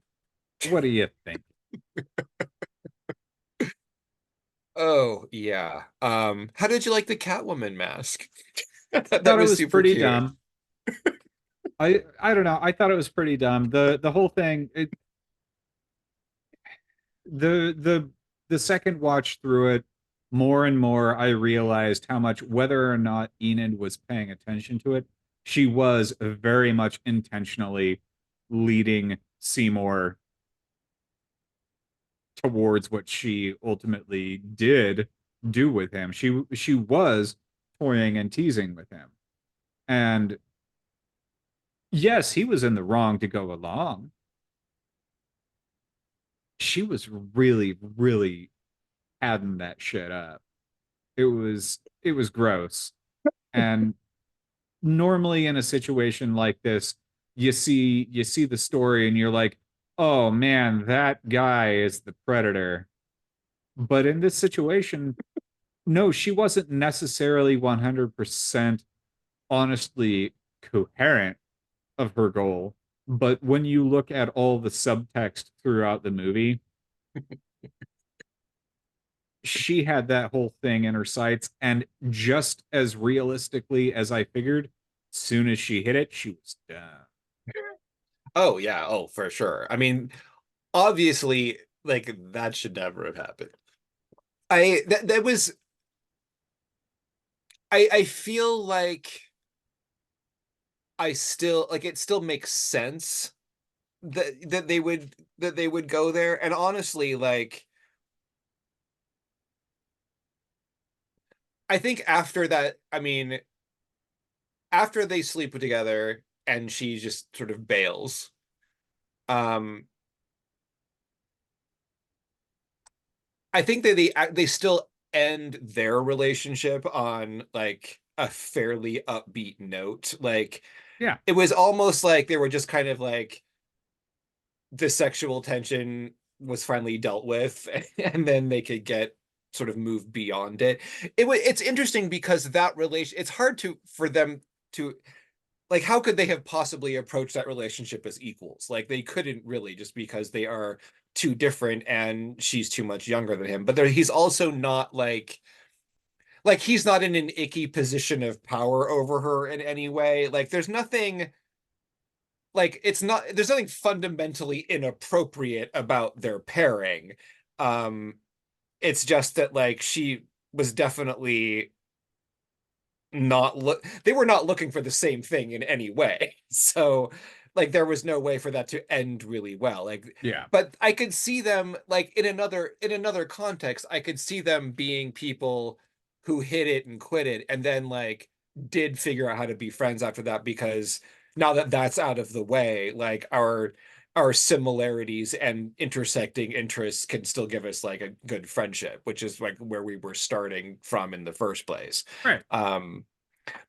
What do you think? Oh, yeah. How did you like the Catwoman mask? I That thought it was was super pretty cute. dumb. I don't know. I thought it was pretty dumb. The whole thing, the second watch through it, more and more I realized how much, whether or not Enid was paying attention to it, she was very much intentionally leading Seymour towards what she ultimately did do with him. She was toying and teasing with him. And yes, he was in the wrong to go along. She was really, really adding that shit up. It was gross. And normally in a situation like this, you see the story and you're like, oh man, that guy is the predator. But in this situation, no, she wasn't necessarily 100% honestly coherent of her goal. But when you look at all the subtext throughout the movie, she had that whole thing in her sights. And just as realistically as I figured, soon as she hit it, she was done. Oh, yeah. Oh, for sure. I mean, obviously, like, that should never have happened. That was I feel like I still like it still makes sense that they would go there. And honestly, like, I think after that, I mean, after they sleep together and she just sort of bails, um I think that they still end their relationship on like a fairly upbeat note. Like, Yeah. it was almost like they were just kind of like, the sexual tension was finally dealt with, and then they could get sort of move beyond it. It's interesting because that relation, it's hard to for them to, like, how could they have possibly approached that relationship as equals? Like, they couldn't really, just because they are too different and she's too much younger than him. But he's also not like he's not in an icky position of power over her in any way. Like, there's nothing, like, it's not, there's nothing fundamentally inappropriate about their pairing. Um, it's just that, like, she was definitely not they were not looking for the same thing in any way. So, like, there was no way for that to end really well. Like, Yeah. but I could see them, like, in another context, I could see them being people who hit it and quit it, and then, like, did figure out how to be friends after that, because now that that's out of the way, like, our similarities and intersecting interests can still give us like a good friendship, which is like where we were starting from in the first place. Right.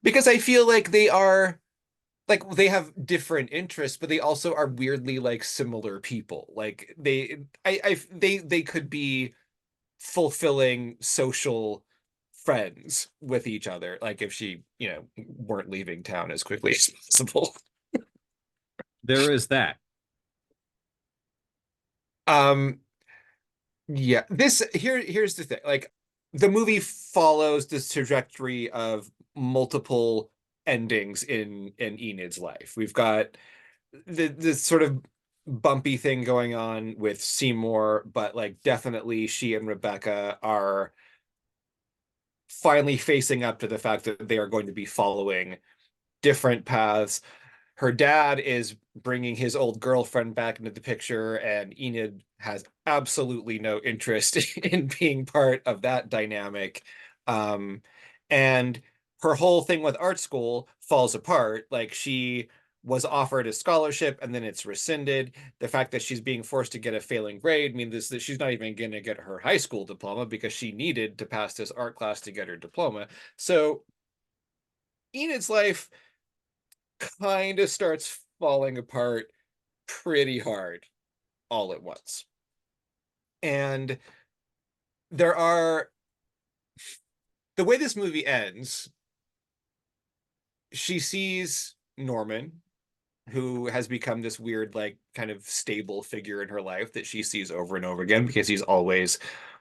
Because I feel like they are, like, they have different interests, but they also are weirdly like similar people. Like, they could be fulfilling social friends with each other, like, if she, weren't leaving town as quickly as possible. There is that. Yeah, here's the thing. Like, the movie follows this trajectory of multiple endings in Enid's life. We've got the sort of bumpy thing going on with Seymour, but like definitely she and Rebecca are finally facing up to the fact that they are going to be following different paths. Her dad is bringing his old girlfriend back into the picture, and Enid has absolutely no interest in being part of that dynamic. And her whole thing with art school falls apart. Like, she was offered a scholarship and then it's rescinded. The fact that she's being forced to get a failing grade means that she's not even going to get her high school diploma because she needed to pass this art class to get her diploma. So Enid's life kind of starts falling apart pretty hard all at once. And there are, the way this movie ends, she sees Norman, who has become this weird, like, kind of stable figure in her life that she sees over and over again because he's always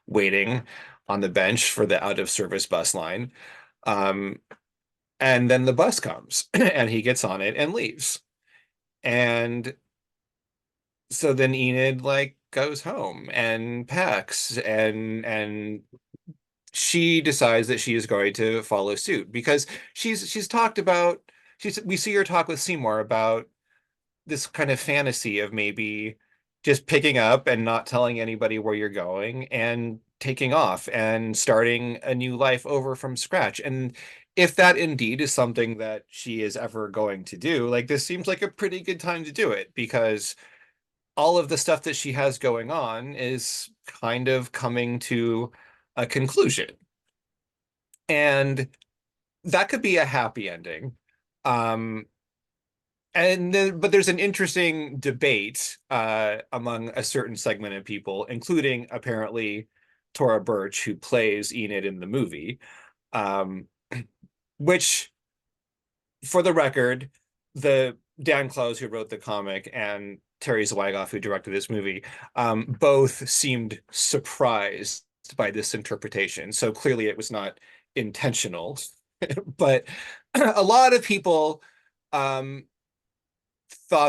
waiting on the bench for the out of service bus line. And then the bus comes and he gets on it and leaves. And so then Enid like goes home and packs, and she decides that she is going to follow suit because she's talked about, we see her talk with Seymour about this kind of fantasy of maybe just picking up and not telling anybody where you're going and taking off and starting a new life over from scratch. And if that indeed is something that she is ever going to do, like, this seems like a pretty good time to do it, because all of the stuff that she has going on is kind of coming to a conclusion. And that could be a happy ending. But there's an interesting debate among a certain segment of people, including apparently Tora Birch, who plays Enid in the movie, which, for the record, the Dan Clowes, who wrote the comic, and Terry Zwigoff, who directed this movie, both seemed surprised by this interpretation. So clearly it was not intentional. But a lot of people thought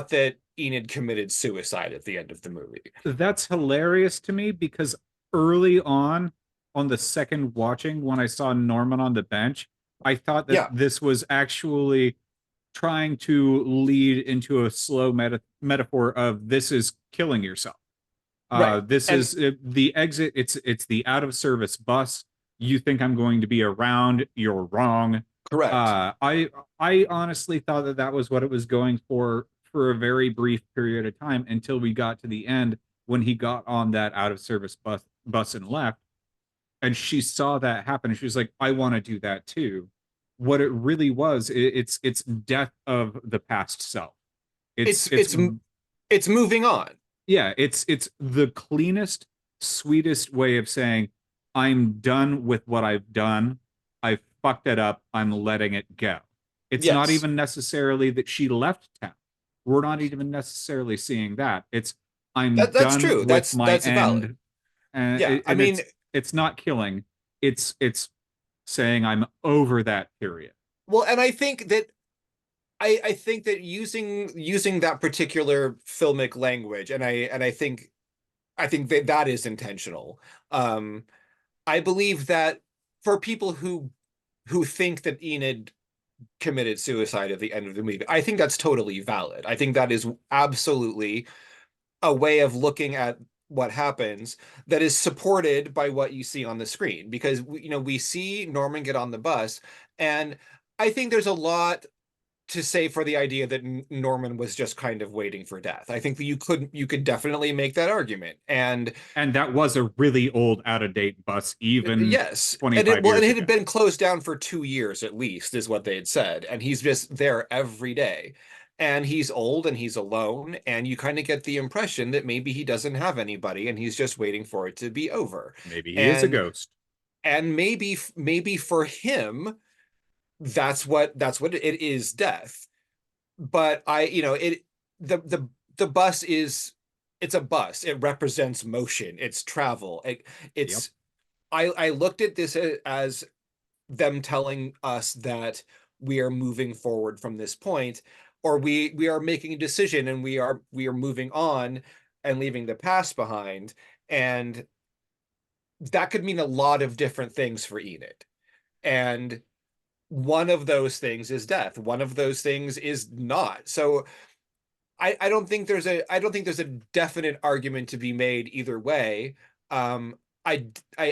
that Enid committed suicide at the end of the movie. That's hilarious to me because early on the second watching, when I saw Norman on the bench, I thought that this was actually trying to lead into a slow metaphor of this is killing yourself. This is the exit. It's the out of service bus. You think I'm going to be around? You're wrong. Correct. I honestly thought that was what it was going for a very brief period of time, until we got to the end when he got on that out of service bus and left, and she saw that happen and she was like, I want to do that too. What it really was, it's death of the past self. It's moving on. Yeah, it's the cleanest, sweetest way of saying, I'm done with what I've done. I fucked it up. I'm letting it go. It's not even necessarily that she left town. We're not even necessarily seeing that. It's that's done true. with that's my end. Valid. And yeah, I mean, it's not killing. It's saying I'm over that period. Well, and I think that using that particular filmic language, and I think that is intentional. I believe that for people who think that Enid committed suicide at the end of the movie, I think that's totally valid. I think that is absolutely a way of looking at what happens that is supported by what you see on the screen, because we see Norman get on the bus, and I think there's a lot to say for the idea that Norman was just kind of waiting for death. I think that you could definitely make that argument, and that was a really old, out of date bus, even 25 years ago. It had been closed down for 2 years at least, is what they had said, and he's just there every day. And he's old and he's alone, and you kind of get the impression that maybe he doesn't have anybody and he's just waiting for it to be over. Maybe he is a ghost. And maybe for him, that's what it is, death. But the bus it's a bus. It represents motion. It's travel. I looked at this as them telling us that we are moving forward from this point. or we are making a decision and we are moving on and leaving the past behind. And that could mean a lot of different things for Enid. And one of those things is death. One of those things is not. So I don't think there's a definite argument to be made either way. I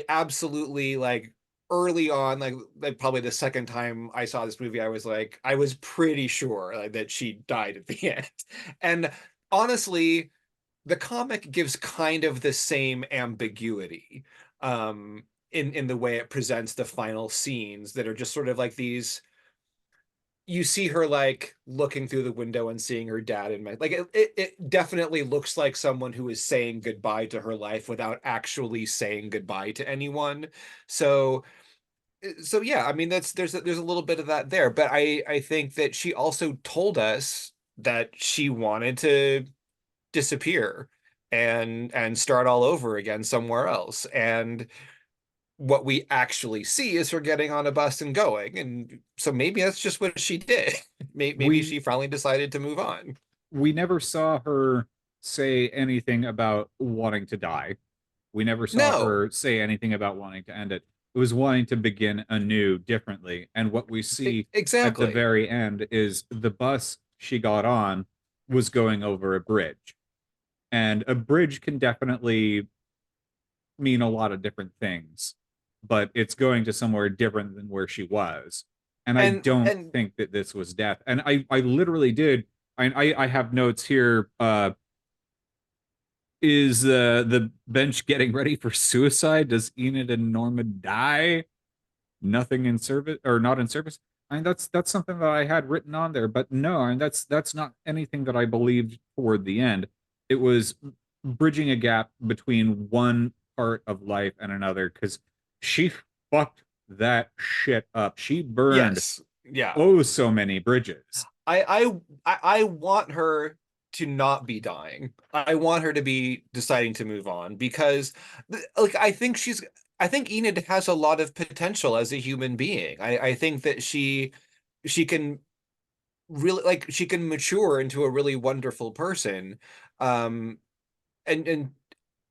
absolutely, like, early on, like probably the second time I saw this movie, I was pretty sure, like, that she died at the end. And honestly, the comic gives kind of the same ambiguity in the way it presents the final scenes that are just sort of like these. You see her like looking through the window and seeing her dad, and like it definitely looks like someone who is saying goodbye to her life without actually saying goodbye to anyone. So yeah, I mean, there's a little bit of that there, but I think that she also told us that she wanted to disappear and start all over again somewhere else. And what we actually see is her getting on a bus and going. And so maybe that's just what she did. Maybe she finally decided to move on. We never saw her say anything about wanting to die. We never saw her say anything about wanting to end it. It was wanting to begin anew differently. And what we see exactly at the very end is the bus she got on was going over a bridge. And a bridge can definitely mean a lot of different things, but it's going to somewhere different than where she was. And I don't think that this was death. And I literally did. I have notes here. Is the bench getting ready for suicide? Does Enid and Norma die? Nothing in service, or not in service? I mean, that's something that I had written on there, but no, I mean, that's not anything that I believed toward the end. It was bridging a gap between one part of life and another, because she fucked that shit up. She burned so many bridges. I want her to not be dying. I want her to be deciding to move on, because like I think Enid has a lot of potential as a human being. I think that she can really, like, she can mature into a really wonderful person. And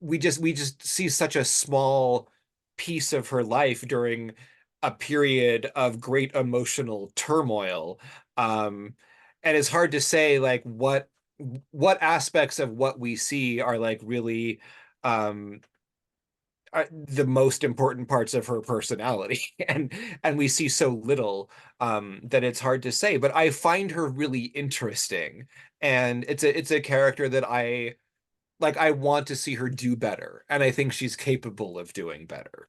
we just see such a small piece of her life during a period of great emotional turmoil. And it's hard to say, like, what aspects of what we see are like really the most important parts of her personality. and we see so little that it's hard to say. But I find her really interesting, and it's a character that I want to see her do better, and I think she's capable of doing better.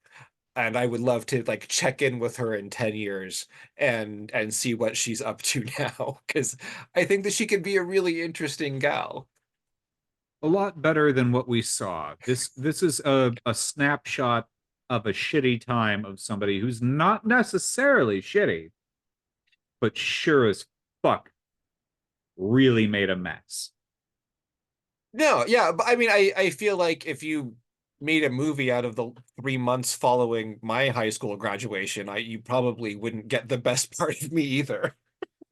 And I would love to, like, check in with her in 10 years and see what she's up to now, because I think that she could be a really interesting gal. A lot better than what we saw. This is a snapshot of a shitty time of somebody who's not necessarily shitty, but sure as fuck really made a mess. No, yeah, but I mean, I feel like if you made a movie out of the 3 months following my high school graduation, you probably wouldn't get the best part of me either.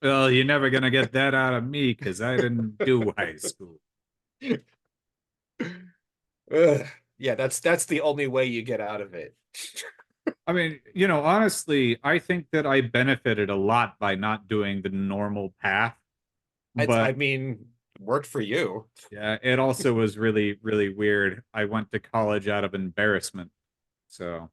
Well, you're never gonna get that out of me, because I didn't do high school. Yeah, that's the only way you get out of it. I mean, honestly, I think that I benefited a lot by not doing the normal path. But I mean, worked for you. Yeah, it also was really, really weird. I went to college out of embarrassment. So,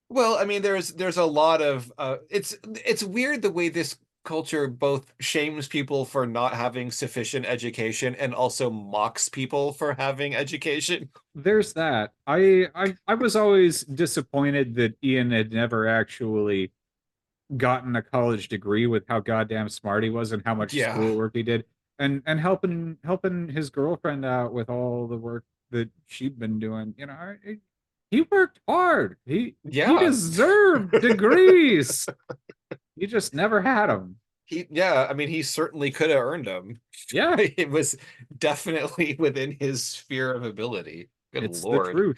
Well, I mean, there's a lot of it's weird the way this culture both shames people for not having sufficient education and also mocks people for having education. There's that. I was always disappointed that Ian had never actually gotten a college degree, with how goddamn smart he was and how much schoolwork he did, and helping his girlfriend out with all the work that she'd been doing. He worked hard. He deserved degrees. He just never had them. I mean, he certainly could have earned them. Yeah. It was definitely within his sphere of ability. Good it's Lord.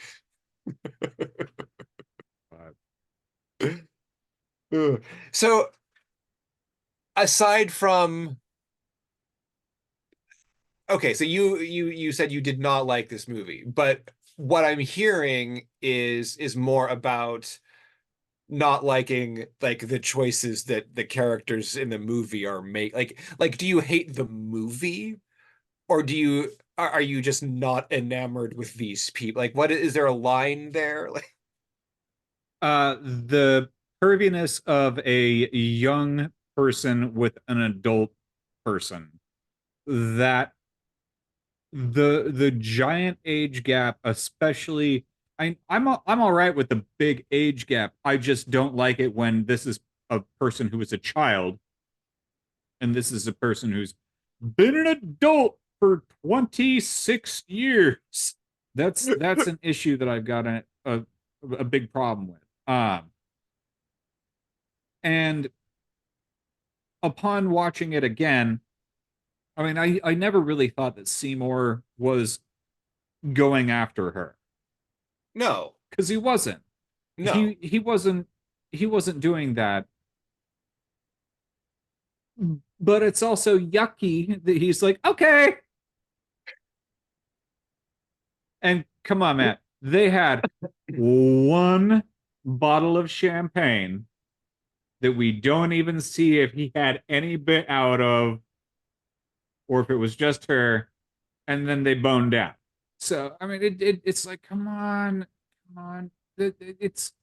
The truth. So aside from okay, so you said you did not like this movie, but what I'm hearing is more about not liking like the choices that the characters in the movie are make like do you hate the movie or do you are you just not enamored with these people? Like what is there a line there? Like The perviness of a young person with an adult person, that the giant age gap, especially I'm all right with the big age gap. I just don't like it when this is a person who is a child and this is a person who's been an adult for 26 years. That's an issue that I've got a big problem with. And upon watching it again, I mean, I never really thought that Seymour was going after her no. because he wasn't. No. He wasn't doing that. But it's also yucky that he's like, okay. And come on, Matt. They had one bottle of champagne that we don't even see if he had any bit out of, or if it was just her, and then they boned out. So I mean, it's like, come on. It's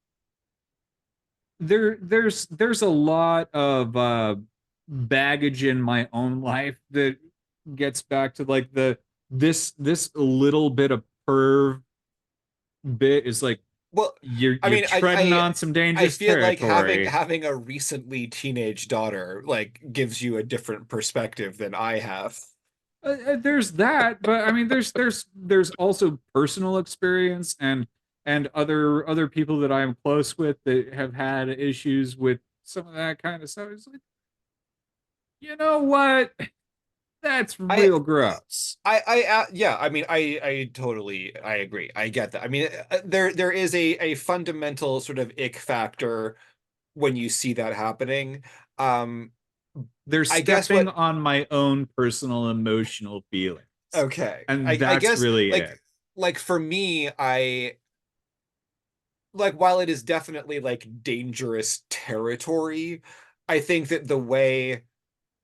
there's a lot of baggage in my own life that gets back to like this little bit of perv bit is like, well, you're I mean, treading on some I dangerous feel like territory. having a recently teenage daughter like gives you a different perspective than I have. There's that, but I mean, there's also personal experience and other people that I'm close with that have had issues with some of that kind of stuff. It's like, you know what? That's real gross. Yeah, I mean, I totally, I agree. I get that. I mean, there is a fundamental sort of ick factor when you see that happening. They're I guess stepping what, on my own personal emotional feelings. okay. And I that's guess really like it. like for me, I like while it is definitely like dangerous territory, I think that the way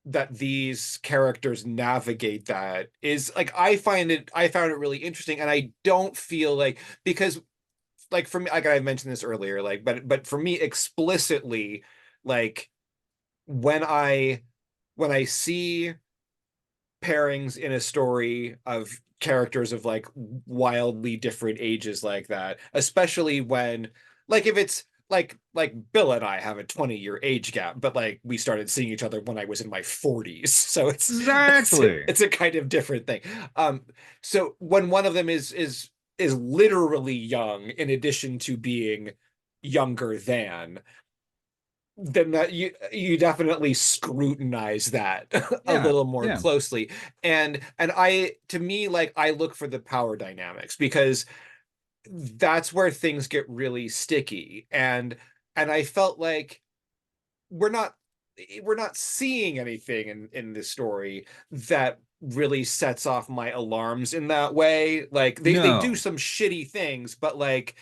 that these characters navigate that is like I found it really interesting, and I don't feel like because like for me, like I mentioned this earlier, like but for me explicitly, like when I see pairings in a story of characters of like wildly different ages like that, especially when like if it's like Bill and I have a 20-year age gap, but like we started seeing each other when I was in my 40s. So Exactly. it's a kind of different thing. So when one of them is literally young in addition to being younger than, then that you definitely scrutinize that a Yeah, little more yeah. closely. And I to me like I look for the power dynamics because that's where things get really sticky. And I felt like we're not we're not seeing anything in this story that really sets off my alarms in that way. Like they do No. some shitty things, but like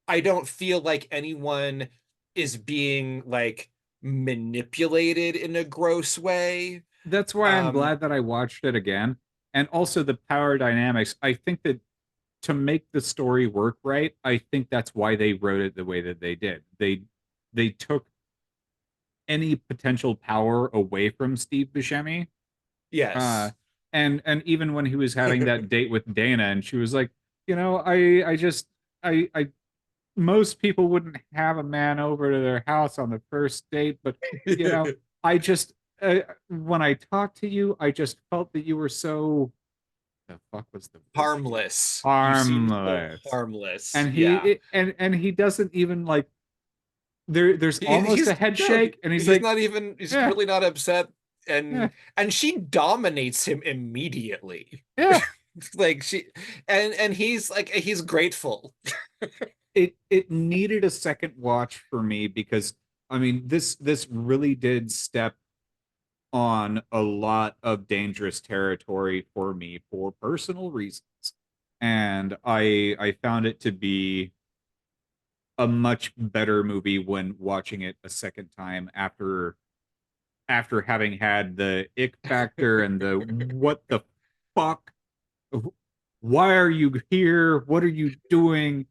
I don't feel like anyone is being like manipulated in a gross way. That's why I'm Um, glad that I watched it again. And also the power dynamics. I think that to make the story work right, I think that's why they wrote it the way that they did. They took any potential power away from Steve Buscemi. Uh yes. and even when he was having that date with Dana and she was like, I most people wouldn't have a man over to their house on the first date, but I just when I talked to you, I just felt that you were so, the fuck was the word? Harmless. You seem so Harmless. harmless. And Yeah. and he doesn't even like, there's almost He's a head no, shake and he's he's like, not even he's yeah, really not upset, yeah, and she dominates him immediately. yeah. Like she and he's like he's grateful. It needed a second watch for me because I mean this really did step on a lot of dangerous territory for me for personal reasons. And I found it to be a much better movie when watching it a second time after having had the ick factor and the what the fuck, why are you here, what are you doing,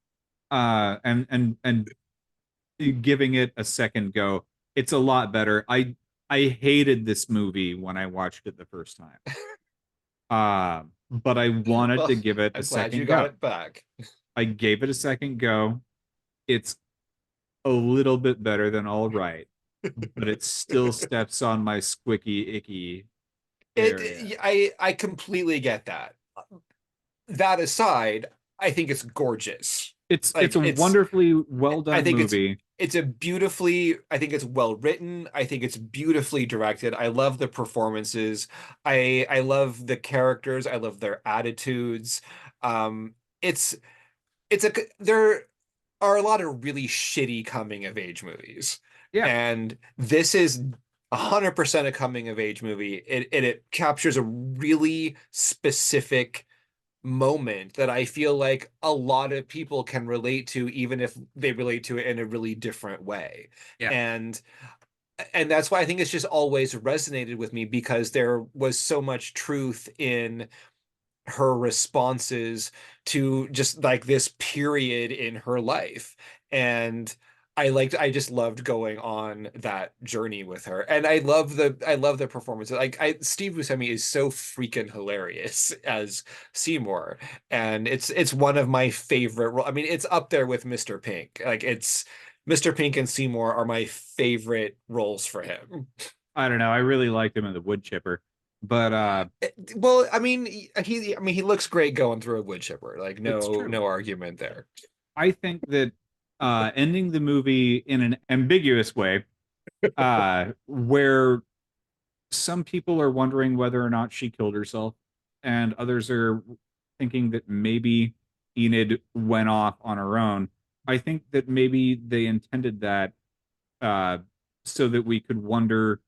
and giving it a second go. It's a lot better. I hated this movie when I watched it the first time, but I wanted Well, to give it I'm a glad second you go. got it back. I gave it a second go. It's a little bit better than all right, but it still steps on my squicky icky area. I completely get that. That aside, I think it's gorgeous. It's Like, a wonderfully well I done think movie. it's a beautifully, I think it's well written. I think it's beautifully directed. I love the performances. I love the characters. I love their attitudes. It's there are a lot of really shitty coming of age movies. Yeah. And this is 100% a coming of age movie. It captures a really specific moment that I feel like a lot of people can relate to, even if they relate to it in a really different way. Yeah. And that's why I think it's just always resonated with me, because there was so much truth in her responses to just like this period in her life. And I just loved going on that journey with her. And I love the performance. Like Steve Buscemi is so freaking hilarious as Seymour. And it's one of my favorite I mean, it's up there with Mr. Pink. Like, it's Mr. Pink and Seymour are my favorite roles for him. I don't know. I really liked him in The Wood Chipper. But well, I mean, he looks great going through a wood chipper. Like, no argument there. I think that ending the movie in an ambiguous way, where some people are wondering whether or not she killed herself, and others are thinking that maybe Enid went off on her own. I think that maybe they intended that so that we could wonder.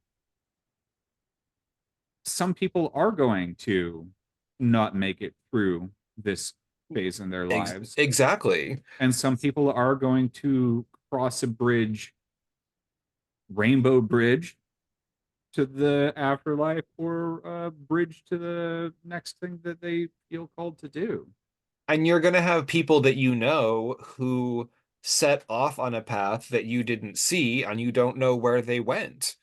Some people are going to not make it through this phase in their lives. Exactly. And some people are going to cross a bridge, Rainbow Bridge, to the afterlife, or a bridge to the next thing that they feel called to do. And you're going to have people that you know who set off on a path that you didn't see, and you don't know where they went.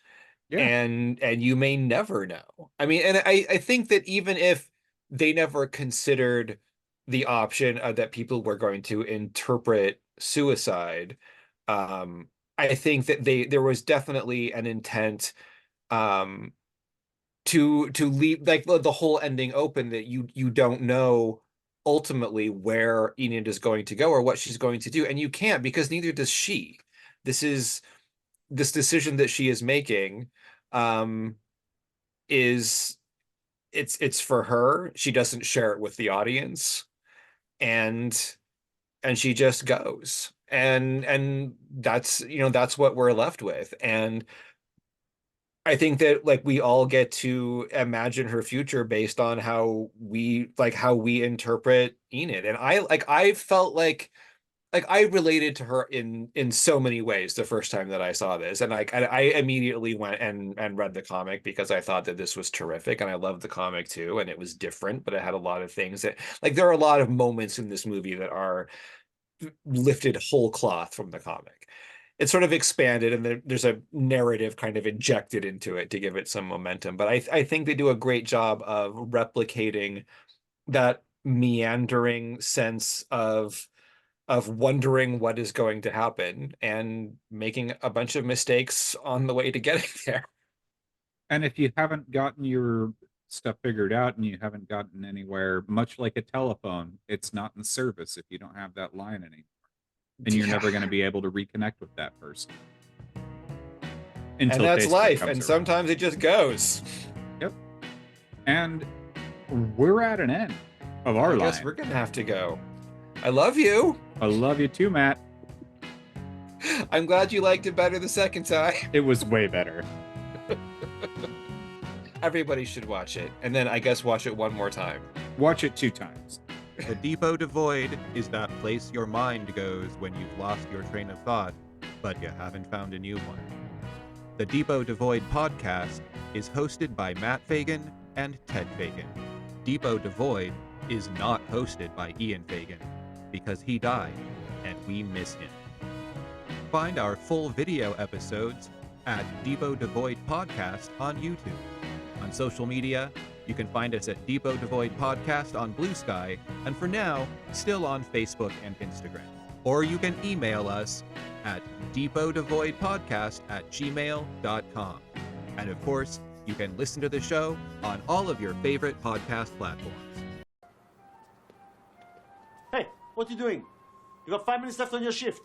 Yeah. And you may never know. I mean, and I think that even if they never considered the option that people were going to interpret suicide, I think that there was definitely an intent to leave like the whole ending open, that you don't know ultimately where Enid is going to go or what she's going to do, and you can't, because neither does she. This decision that she is making is it's for her. She doesn't share it with the audience, and she just goes, and that's that's what we're left with. And I think that like we all get to imagine her future based on how we interpret Enid. And I felt like I related to her in so many ways the first time that I saw this. And I immediately went and read the comic, because I thought that this was terrific, and I loved the comic too. And it was different, but it had a lot of things that, like, there are a lot of moments in this movie that are lifted whole cloth from the comic. It's sort of expanded, and there's a narrative kind of injected into it to give it some momentum. But I think they do a great job of replicating that meandering sense of wondering what is going to happen, and making a bunch of mistakes on the way to getting there. And if you haven't gotten your stuff figured out, and you haven't gotten anywhere, much like a telephone, it's not in service if you don't have that line anymore. And you're never going to be able to reconnect with that person. And that's life. And sometimes it just goes. Yep. And we're at an end of our life. I guess we're going to have to go. I love you. I love you too, Matt. I'm glad you liked it better the second time. It was way better. Everybody should watch it, and then I guess watch it one more time. Watch it 2 times. The Depot Devoid is that place your mind goes when you've lost your train of thought, but you haven't found a new one. The Depot Devoid podcast is hosted by Matt Fagan and Ted Fagan. Depot Devoid is not hosted by Ian Fagan, because he died, and we miss him. Find our full video episodes at Depot Devoid Podcast on YouTube. On social media, you can find us at Depot Devoid Podcast on Blue Sky, and for now, still on Facebook and Instagram. Or you can email us at depotdevoidpodcast@gmail.com. And of course, you can listen to the show on all of your favorite podcast platforms. Hey, what are you doing? You got 5 minutes left on your shift.